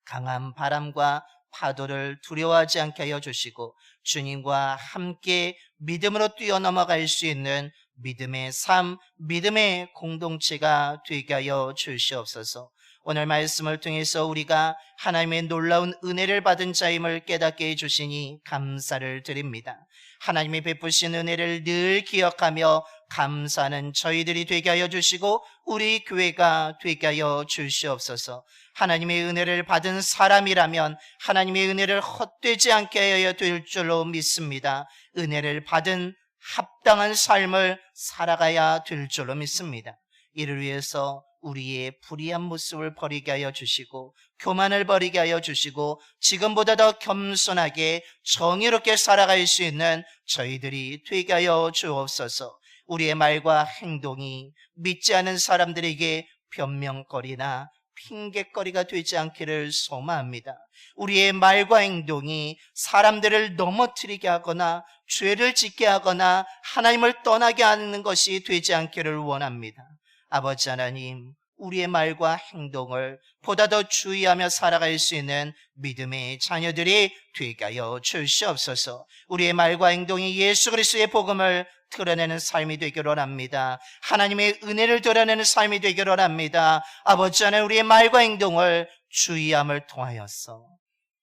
강한 바람과 파도를 두려워하지 않게 하여 주시고 주님과 함께 믿음으로 뛰어넘어갈 수 있는 믿음의 삶, 믿음의 공동체가 되게 하여 주시옵소서. 오늘 말씀을 통해서 우리가 하나님의 놀라운 은혜를 받은 자임을 깨닫게 해주시니 감사를 드립니다. 하나님이 베푸신 은혜를 늘 기억하며 감사하는 저희들이 되게 하여 주시고 우리 교회가 되게 하여 주시옵소서. 하나님의 은혜를 받은 사람이라면 하나님의 은혜를 헛되지 않게 하여 될 줄로 믿습니다. 은혜를 받은 합당한 삶을 살아가야 될 줄로 믿습니다. 이를 위해서 우리의 불의한 모습을 버리게 하여 주시고 교만을 버리게 하여 주시고 지금보다 더 겸손하게 정의롭게 살아갈 수 있는 저희들이 되게 하여 주옵소서. 우리의 말과 행동이 믿지 않은 사람들에게 변명거리나 핑계거리가 되지 않기를 소망합니다. 우리의 말과 행동이 사람들을 넘어뜨리게 하거나 죄를 짓게 하거나 하나님을 떠나게 하는 것이 되지 않기를 원합니다. 아버지 하나님, 우리의 말과 행동을 보다 더 주의하며 살아갈 수 있는 믿음의 자녀들이 되게 하여 주시옵소서. 우리의 말과 행동이 예수 그리스도의 복음을 드러내는 삶이 되기를 원합니다. 하나님의 은혜를 드러내는 삶이 되기를 원합니다. 아버지 하나님, 우리의 말과 행동을 주의함을 통하여서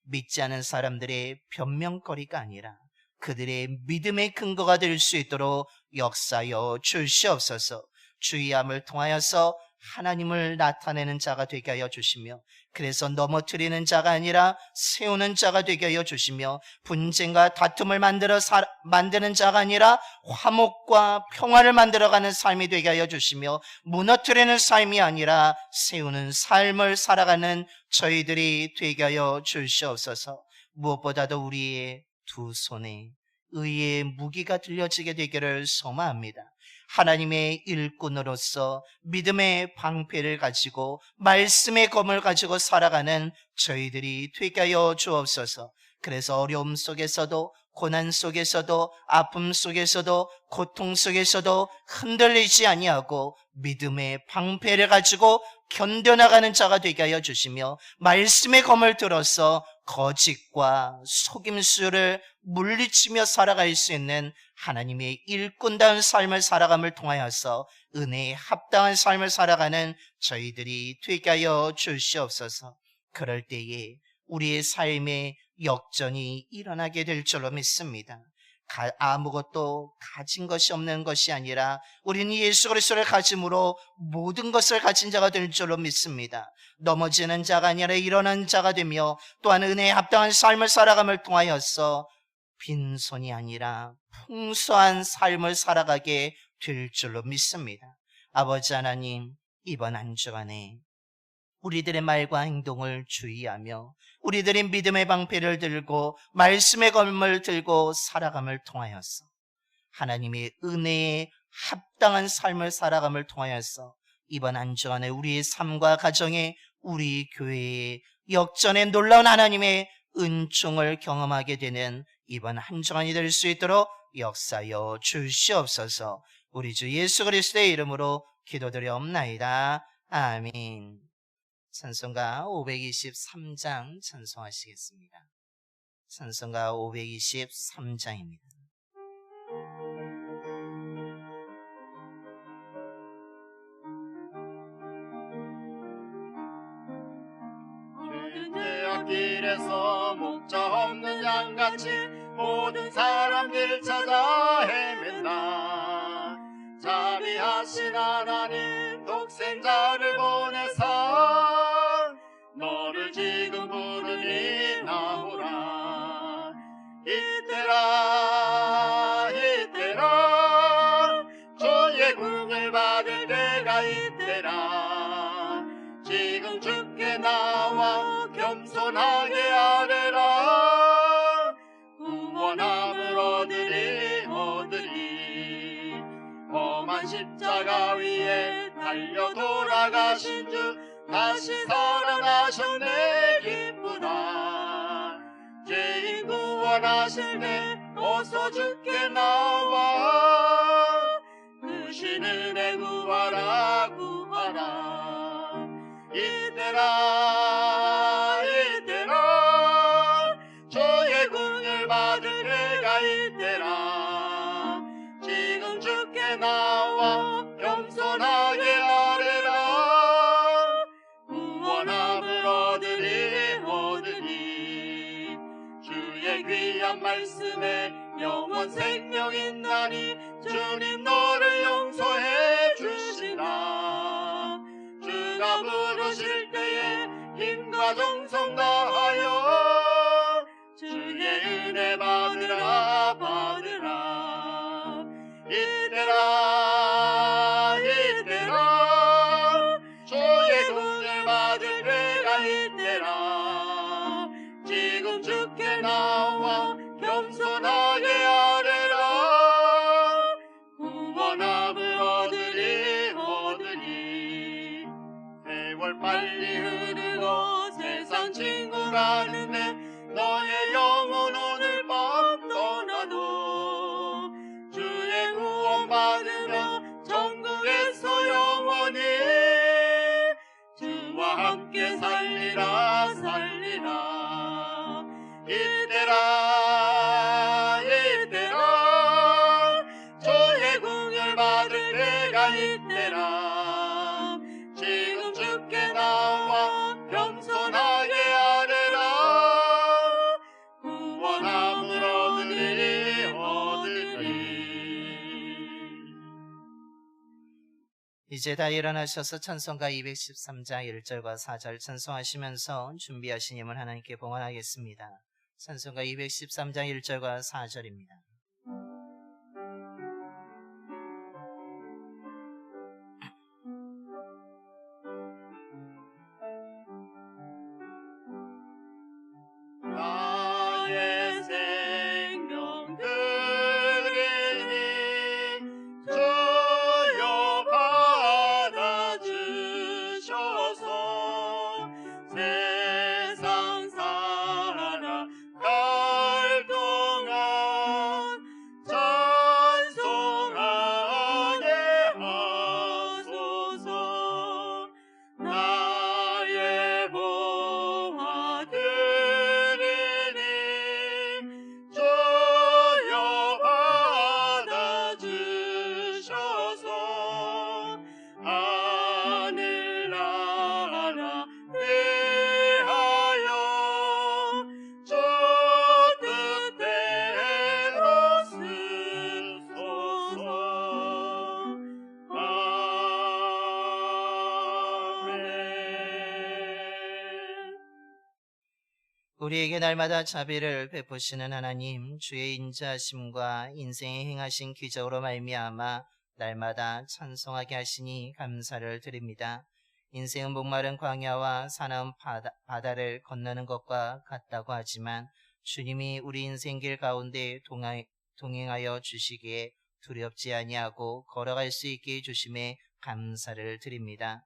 믿지 않은 사람들의 변명거리가 아니라 그들의 믿음의 근거가 될 수 있도록 역사하여 주시옵소서. 주의함을 통하여서 하나님을 나타내는 자가 되게 하여 주시며 그래서 넘어뜨리는 자가 아니라 세우는 자가 되게 하여 주시며 분쟁과 다툼을 만드는 자가 아니라 화목과 평화를 만들어가는 삶이 되게 하여 주시며 무너뜨리는 삶이 아니라 세우는 삶을 살아가는 저희들이 되게 하여 주시옵소서. 무엇보다도 우리의 두 손에 의의 무기가 들려지게 되기를 소망합니다. 하나님의 일꾼으로서 믿음의 방패를 가지고 말씀의 검을 가지고 살아가는 저희들이 되게 하여 주옵소서. 그래서 어려움 속에서도 고난 속에서도 아픔 속에서도 고통 속에서도 흔들리지 아니하고 믿음의 방패를 가지고 견뎌나가는 자가 되게 하여 주시며 말씀의 검을 들어서 거짓과 속임수를 물리치며 살아갈 수 있는 하나님의 일꾼다운 삶을 살아감을 통하여서 은혜에 합당한 삶을 살아가는 저희들이 되게 하여 주시옵소서. 그럴 때에 우리의 삶에 역전이 일어나게 될 줄로 믿습니다. 아무것도 가진 것이 없는 것이 아니라 우리는 예수 그리스도를 가짐으로 모든 것을 가진 자가 될 줄로 믿습니다. 넘어지는 자가 아니라 일어나는 자가 되며 또한 은혜에 합당한 삶을 살아감을 통하여서 빈손이 아니라 풍성한 삶을 살아가게 될 줄로 믿습니다. 아버지 하나님, 이번 한 주간에 우리들의 말과 행동을 주의하며 우리들의 믿음의 방패를 들고 말씀의 검을 들고 살아감을 통하여서 하나님의 은혜에 합당한 삶을 살아감을 통하여서 이번 한 주간에 우리의 삶과 가정에 우리 교회에 역전의 놀라운 하나님의 은총을 경험하게 되는 이번 한 주간이 될 수 있도록 역사하여 주시옵소서. 우리 주 예수 그리스도의 이름으로 기도드려옵나이다. 아멘. 찬송가 523장 찬송하시겠습니다. 찬송가 523장입니다. 주는 제약길에서 목자 없는 양같이 모든 사람들 찾아 헤맨다. 자비하신 하나님 독생자를 보내사 너를 지금 부르니 나오라. 이때라 이때라 주의 궁을 받을 때가 이때라. 지금 주께 나와 겸손하게 아뢰라. 구원함을 얻으리 험한 십자가 위에 달려 돌아가신 주 다시 살아나셨네 기쁘다. 죄인 구원 원하실 때 어서 주께 나와 그 신은혜 구하라 구하라. 이때라 이때라 주의 궁을 받을 때가 이때라. 지금 주께 나와 겸손하게 아뢰라. 구원함을 얻으리 얻으리. 주의 귀한 말씀에 영원 생명 있나니 주님 너를 용서해 주시라. 주가 부르실 때에 힘과 정성 다하여 주의 은혜 받으라 받으라. 이때라 이때라 주의 궁을 받을 때가 이때라. 지금 주께 나와 겸손하게 아뢰라. 구원함을 얻으리 얻으리. 세월 빨리 흐르고 세상 친구 가는데 너의 영혼 오늘 밤 떠나도 주의 구원 받으며 천국에서 영원히 주와 함께 살리라 살리라. 이때라 이때라 주의 궁을 받을 때가 이때라. 지금 주께 나와 겸손하게 아뢰라. 구원함을 얻으리 얻으리. 이제 다 일어나셔서 찬송가 213장 1절과 4절 찬송하시면서 준비하신 힘을 하나님께 봉헌하겠습니다. 찬송가 213장 1절과 4절입니다. 나의 생명 그리니 주여 받아주셔서 세상 살아갈 동안 찬송하게 하소서. 나의 보화 드리니 주여 받아주셔서 하늘나라 위하여 주 뜻대로 쓰소서. 아멘. 우리에게 날마다 자비를 베푸시는 하나님, 주의 인자하심과 인생에 행하신 기적으로 말미암아 날마다 찬송하게 하시니 감사를 드립니다. 인생은 목마른 광야와 사나운 바다를 건너는 것과 같다고 하지만 주님이 우리 인생길 가운데 동행하여 주시기에 두렵지 아니하고 걸어갈 수 있게 해주심에 감사를 드립니다.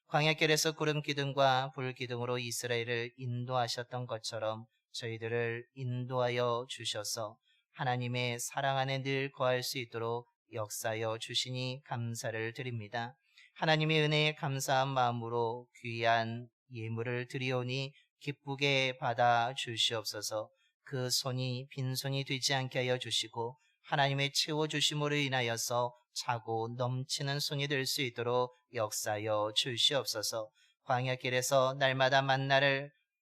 광야길에서 구름 기둥과 불 기둥으로 이스라엘을 인도하셨던 것처럼 저희들을 인도하여 주셔서 하나님의 사랑 안에 늘 거할 수 있도록 역사하여 주시니 감사를 드립니다. 하나님의 은혜에 감사한 마음으로 귀한 예물을 드리오니 기쁘게 받아 주시옵소서. 그 손이 빈손이 되지 않게 하여 주시고 하나님의 채워주심으로 인하여서 차고 넘치는 손이 될 수 있도록 역사하여 주시옵소서. 광야길에서 날마다 만나를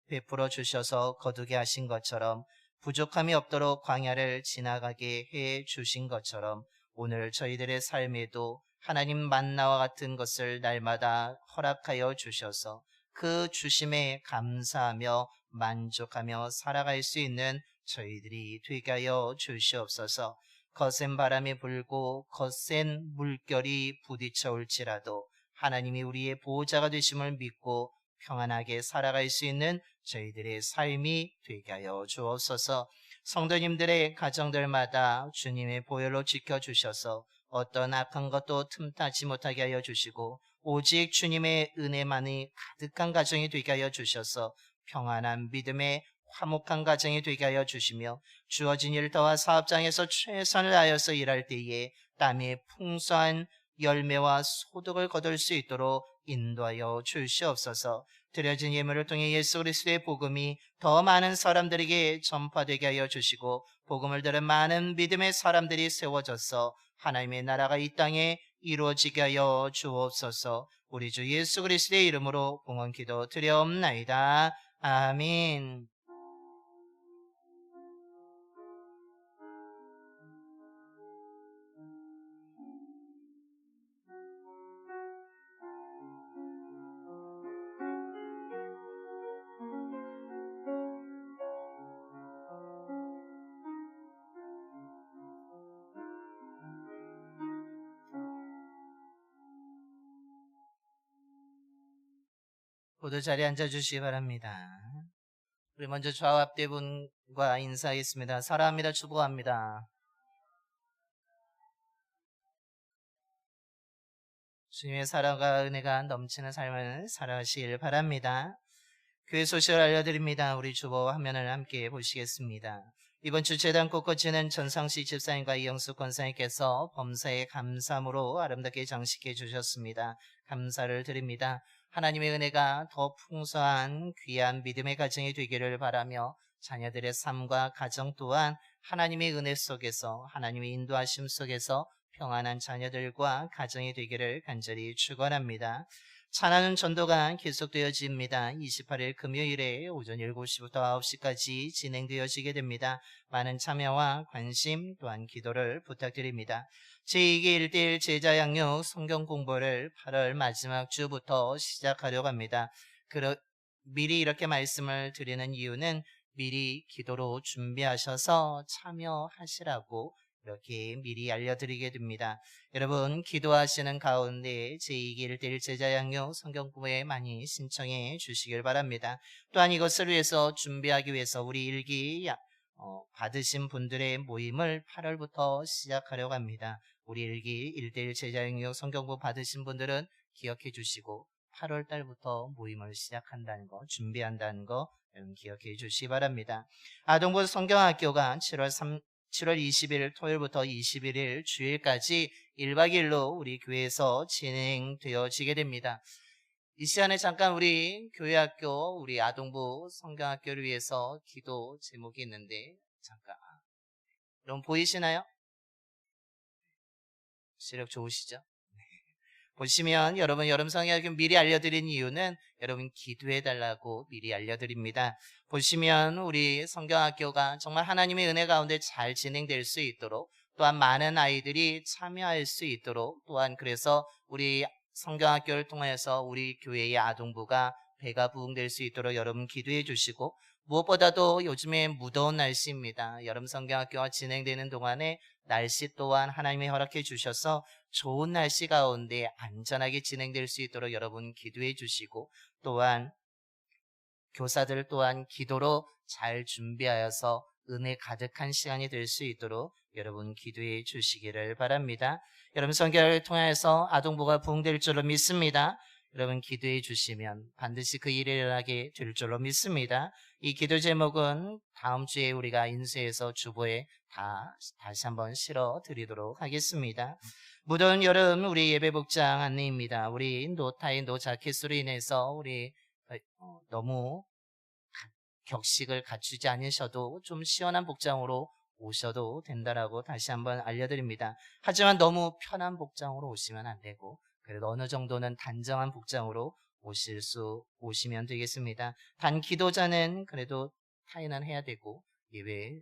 베풀어 주셔서 거두게 하신 것처럼 부족함이 없도록 광야를 지나가게 해 주신 것처럼 오늘 저희들의 삶에도 하나님 만나와 같은 것을 날마다 허락하여 주셔서 그 주심에 감사하며 만족하며 살아갈 수 있는 저희들이 되게 하여 주시옵소서. 거센 바람이 불고 거센 물결이 부딪혀 올지라도 하나님이 우리의 보호자가 되심을 믿고 평안하게 살아갈 수 있는 저희들의 삶이 되게 하여 주옵소서. 성도님들의 가정들마다 주님의 보혈로 지켜주셔서 어떤 악한 것도 틈타지 못하게 하여 주시고 오직 주님의 은혜만이 가득한 가정이 되게 하여 주셔서 평안한 믿음의 화목한 가정이 되게 하여 주시며 주어진 일터와 사업장에서 최선을 다하여서 일할 때에 땀이 풍성한 열매와 소득을 거둘 수 있도록 인도하여 주시옵소서. 드려진 예물을 통해 예수 그리스도의 복음이 더 많은 사람들에게 전파되게 하여 주시고 복음을 들은 많은 믿음의 사람들이 세워져서 하나님의 나라가 이 땅에 이루어지게 하여 주옵소서. 우리 주 예수 그리스도의 이름으로 공헌 기도 드려옵나이다. 아멘. 모두 자리에 앉아주시기 바랍니다. 우리 먼저 좌우 앞뒤 분과 인사하겠습니다. 사랑합니다. 축복합니다. 주님의 사랑과 은혜가 넘치는 삶을 살아가시길 바랍니다. 교회 소식을 알려드립니다. 우리 주보 화면을 함께 보시겠습니다. 이번 주 재단 꽃꽂이는 전상식 집사님과 이영숙 권사님께서 범사에 감사함으로 아름답게 장식해 주셨습니다. 감사를 드립니다. 하나님의 은혜가 더 풍성한 귀한 믿음의 가정이 되기를 바라며 자녀들의 삶과 가정 또한 하나님의 은혜 속에서 하나님의 인도하심 속에서 평안한 자녀들과 가정이 되기를 간절히 축원합니다. 찬양은 전도가 계속되어집니다. 28일 금요일에 오전 7시부터 9시까지 진행되어지게 됩니다. 많은 참여와 관심 또한 기도를 부탁드립니다. 제2기 1대1 제자 양육 성경 공부를 8월 마지막 주부터 시작하려고 합니다. 미리 이렇게 말씀을 드리는 이유는 미리 기도로 준비하셔서 참여하시라고 이렇게 미리 알려드리게 됩니다. 여러분 기도하시는 가운데 제2기 1대1 제자 양육 성경 공부에 많이 신청해 주시길 바랍니다. 또한 이것을 위해서 준비하기 위해서 우리 일기 받으신 분들의 모임을 8월부터 시작하려고 합니다. 우리 일기 1대1 제자 양육 성경 공부 받으신 분들은 기억해 주시고 8월 달부터 모임을 시작한다는 거, 준비한다는 거 여러분 기억해 주시기 바랍니다. 아동부 성경학교가 7월 20일 토요일부터 21일 주일까지 1박 2일로 우리 교회에서 진행되어지게 됩니다. 이 시간에 잠깐 우리 교회학교, 우리 아동부 성경학교를 위해서 기도 제목이 있는데 잠깐 여러분 보이시나요? 시력 좋으시죠? 보시면 여러분 여름 성경학교 미리 알려드린 이유는 여러분 기도해달라고 미리 알려드립니다. 보시면 우리 성경학교가 정말 하나님의 은혜 가운데 잘 진행될 수 있도록 또한 많은 아이들이 참여할 수 있도록 또한 그래서 우리 성경학교를 통해서 우리 교회의 아동부가 배가 부흥될 수 있도록 여러분 기도해 주시고 무엇보다도 요즘에 무더운 날씨입니다. 여름 성경학교가 진행되는 동안에 날씨 또한 하나님이 허락해 주셔서 좋은 날씨 가운데 안전하게 진행될 수 있도록 여러분 기도해 주시고 또한 교사들 또한 기도로 잘 준비하여서 은혜 가득한 시간이 될 수 있도록 여러분 기도해 주시기를 바랍니다. 여러분 성경을 통해서 아동부가 부흥될 줄로 믿습니다. 여러분 기도해 주시면 반드시 그 일이 일어나게 될 줄로 믿습니다. 이 기도 제목은 다음 주에 우리가 인쇄해서 주보에 다시 한번 실어 드리도록 하겠습니다. 무더운 여름 우리 예배 복장 안내입니다. 우리 노타이 노자켓으로 인해서 우리 너무 격식을 갖추지 않으셔도 좀 시원한 복장으로 오셔도 된다라고 다시 한번 알려드립니다. 하지만 너무 편한 복장으로 오시면 안 되고 그래도 어느 정도는 단정한 복장으로 오시면 되겠습니다. 단 기도자는 그래도 타이는 해야 되고 예외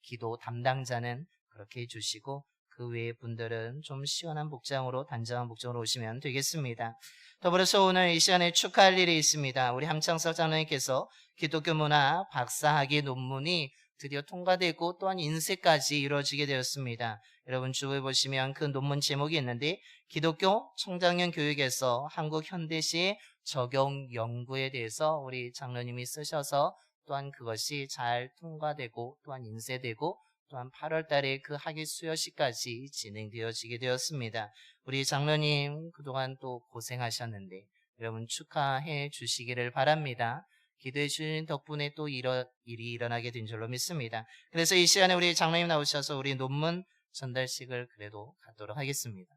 기도 담당자는 그렇게 해주시고 그 외의 분들은 좀 시원한 복장으로 단정한 복장으로 오시면 되겠습니다. 더불어서 오늘 이 시간에 축하할 일이 있습니다. 우리 함창석 장로님께서 기독교 문화 박사학위 논문이 드디어 통과되고 또한 인쇄까지 이루어지게 되었습니다. 여러분 주부에 보시면 그 논문 제목이 있는데 기독교 청장년 교육에서 한국 현대시의 적용 연구에 대해서 우리 장로님이 쓰셔서 또한 그것이 잘 통과되고 또한 인쇄되고 또한 8월 달에 그 학위 수여식까지 진행되어지게 되었습니다. 우리 장로님 그동안 또 고생하셨는데 여러분 축하해 주시기를 바랍니다. 기도해 주신 덕분에 또 일이 일어나게 된 줄로 믿습니다. 그래서 이 시간에 우리 장로님 나오셔서 우리 논문 전달식을 그래도 갖도록 하겠습니다.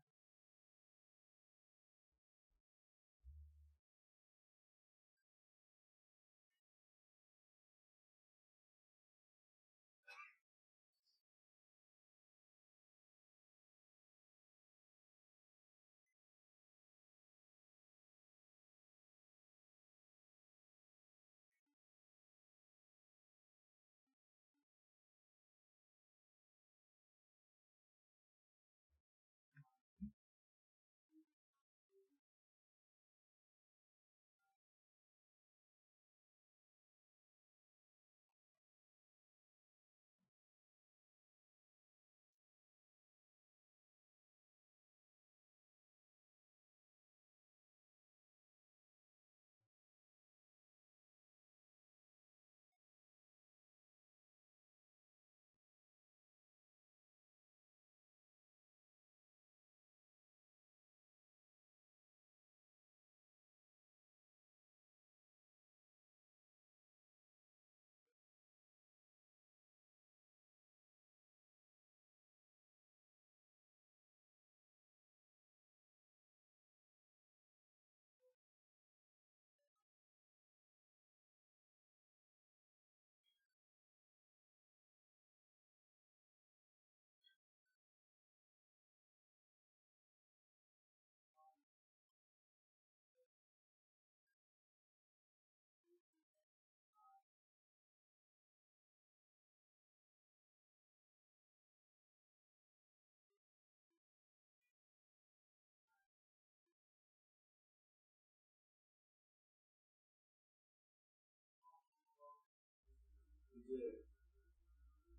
이제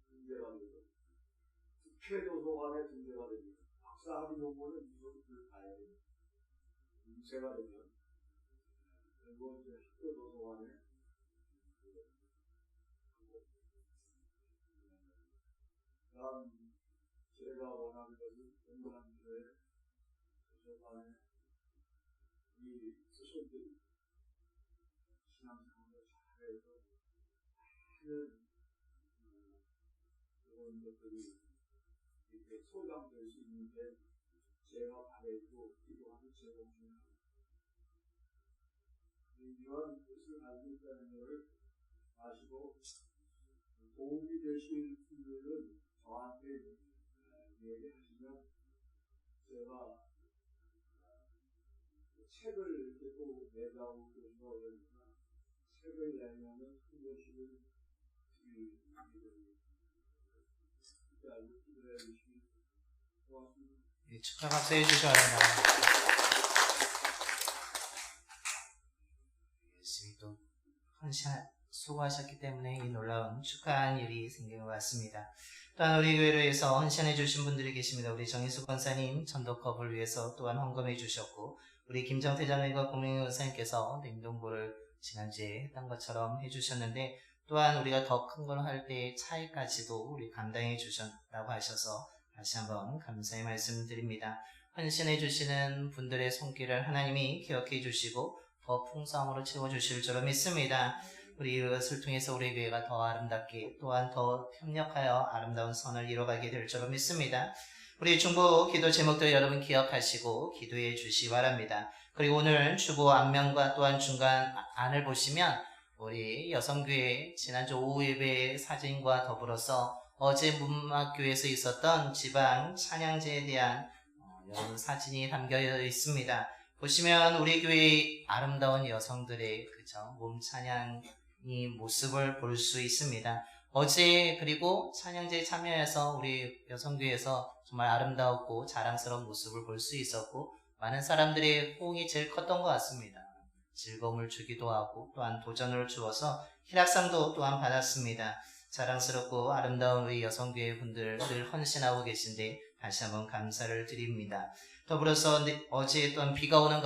문제가 되죠. 국회도서관에 문제가 됩니다. 박사학위 논문은 이것을 가야 됩니다. 문제가 되면 그리고 이제 학교도서관에 다음 제가 원하는 것은 공산주의 도서관에 이 스승들이 신앙생활을 잘해서 하는 그런 것들이 이렇게 소장될 수 있는데 제가 바래고 기도하는 제공 중에 이러한 것을 알고 있다는 것을 아시고 도움이 되실 분들은 저한테 얘기하시면 제가 책을 이렇게 또 내자고 그러시고 그러니까 책을 내면은 한 권씩을 드리는 알고 기도해 주시면 고맙습니다. 네, 축하 박수해 주셔야 합니다. 열심히 또 수고하셨기 때문에 이 놀라운 축하한 일이 생긴 것 같습니다. 또한 우리 교회로 해서 헌신해 주신 분들이 계십니다. 우리 정인수 권사님 전도컵을 위해서 또한 헌금해 주셨고, 우리 김정태 장로님과 고민희 권사님께서 냉동고를 지난주에 했던 것처럼 해주셨는데, 또한 우리가 더 큰 걸 할 때의 차이까지도 우리 감당해 주셨다고 하셔서 다시 한번 감사의 말씀드립니다. 헌신해 주시는 분들의 손길을 하나님이 기억해 주시고 더 풍성함으로 채워주실 줄로 믿습니다. 우리 이것을 통해서 우리 교회가 더 아름답게 또한 더 협력하여 아름다운 선을 이뤄가게 될 줄로 믿습니다. 우리 중보 기도 제목들 여러분 기억하시고 기도해 주시기 바랍니다. 그리고 오늘 주보 앞면과 또한 중간 안을 보시면 우리 여성교회 지난주 오후 예배 사진과 더불어서 어제 문막교회에서 있었던 지방 찬양제에 대한 여러분 사진이 담겨 있습니다. 보시면 우리 교회의 아름다운 여성들의 몸 찬양이 모습을 볼 수 있습니다. 어제 그리고 찬양제에 참여해서 우리 여성교회에서 정말 아름다웠고 자랑스러운 모습을 볼 수 있었고, 많은 사람들의 호응이 제일 컸던 것 같습니다. 즐거움을 주기도 하고 또한 도전을 주어서 희락상도 또한 받았습니다. 자랑스럽고 아름다운 우리 여성교회 분들 늘 헌신하고 계신데 다시 한번 감사를 드립니다. 더불어서 어제 또한 비가 오는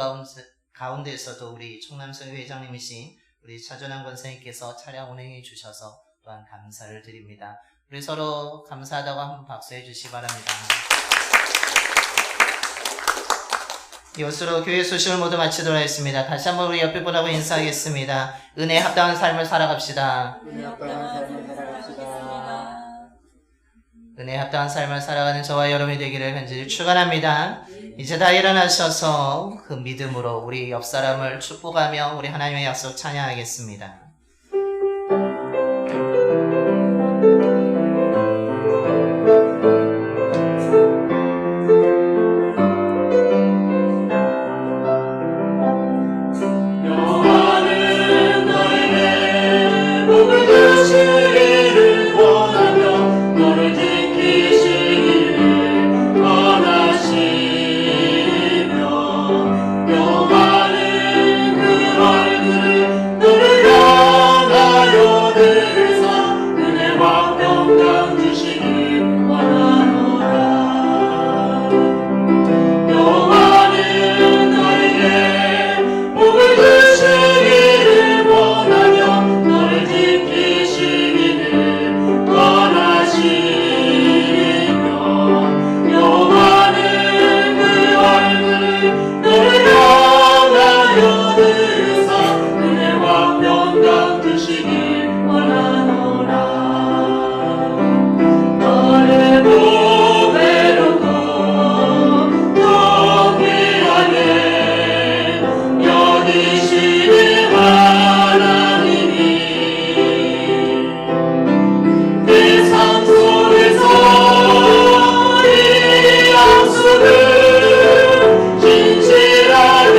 가운데에서도 우리 충남성회 회장님이신 우리 차전환 권사님께서 차량 운행해 주셔서 또한 감사를 드립니다. 우리 서로 감사하다고 한번 박수해 주시기 바랍니다. 이것으로 교회 소식을 모두 마치도록 하겠습니다. 다시 한번 우리 옆에 분하고 인사하겠습니다. 은혜에 합당한 삶을 살아갑시다. 은혜 합당한 삶을 살아갑시다. 은혜에 합당한 삶을 살아가는 저와 여러분이 되기를 간절히 축원합니다. 이제 다 일어나셔서 그 믿음으로 우리 옆 사람을 축복하며 우리 하나님의 약속 찬양하겠습니다. 여호와는 너에게 복을 주시기를 원하며 너를 지키시기를 원하시며 여호와는 그 얼굴을 너를 향하여 들으사 은혜와 평강 주시길 원하노라. 여호와는 너에게 복을 주시기를 원하며 너를 지키시기를 원하시며 여호와는 그 얼굴을 너를 향하여 들으사 은혜와 평강 주시길 원하노라. 너를 보배롭고 통쾌하게 여기시는 하나님이 내 삶 속에서 이 약속을 진실하게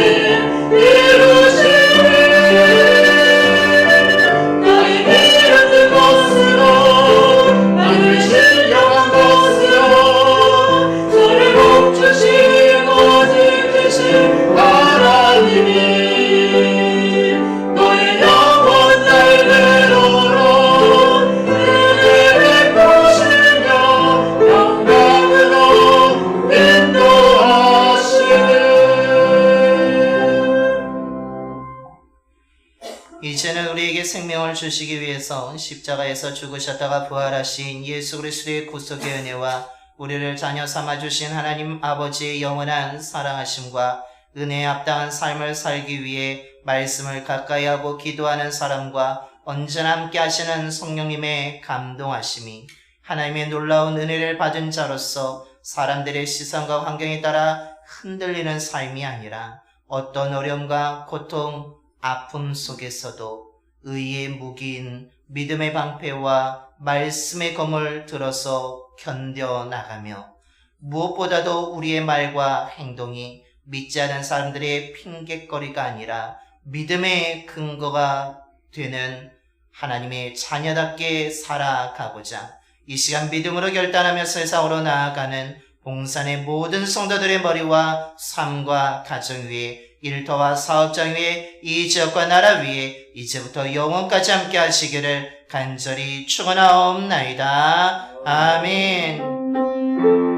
이루시네. 나의 길은 든 것으로 나를 신령한 것으로 저를 복주시고 지키신 하나님이 너의 영원 날대로로 은혜 베푸시며 영광으로 인도하시네. 이제는 우리에게 생명을 주시기 위해서 십자가에서 죽으셨다가 부활하신 예수 그리스도의 구속의 은혜와 우리를 자녀 삼아주신 하나님 아버지의 영원한 사랑하심과 은혜에 합당한 삶을 살기 위해 말씀을 가까이 하고 기도하는 사람과 언제나 함께 하시는 성령님의 감동하심이 하나님의 놀라운 은혜를 받은 자로서 사람들의 시선과 환경에 따라 흔들리는 삶이 아니라 어떤 어려움과 고통, 아픔 속에서도 의의 무기인 믿음의 방패와 말씀의 검을 들어서 견뎌나가며 무엇보다도 우리의 말과 행동이 믿지 않은 사람들의 핑곗거리가 아니라 믿음의 근거가 되는 하나님의 자녀답게 살아가고자 이 시간 믿음으로 결단하며 세상으로 나아가는 봉산의 모든 성도들의 머리와 삶과 가정 위에 일터와 사업장 위에 이 지역과 나라 위에 이제부터 영원까지 함께 하시기를 간절히 축원하옵나이다. 아멘.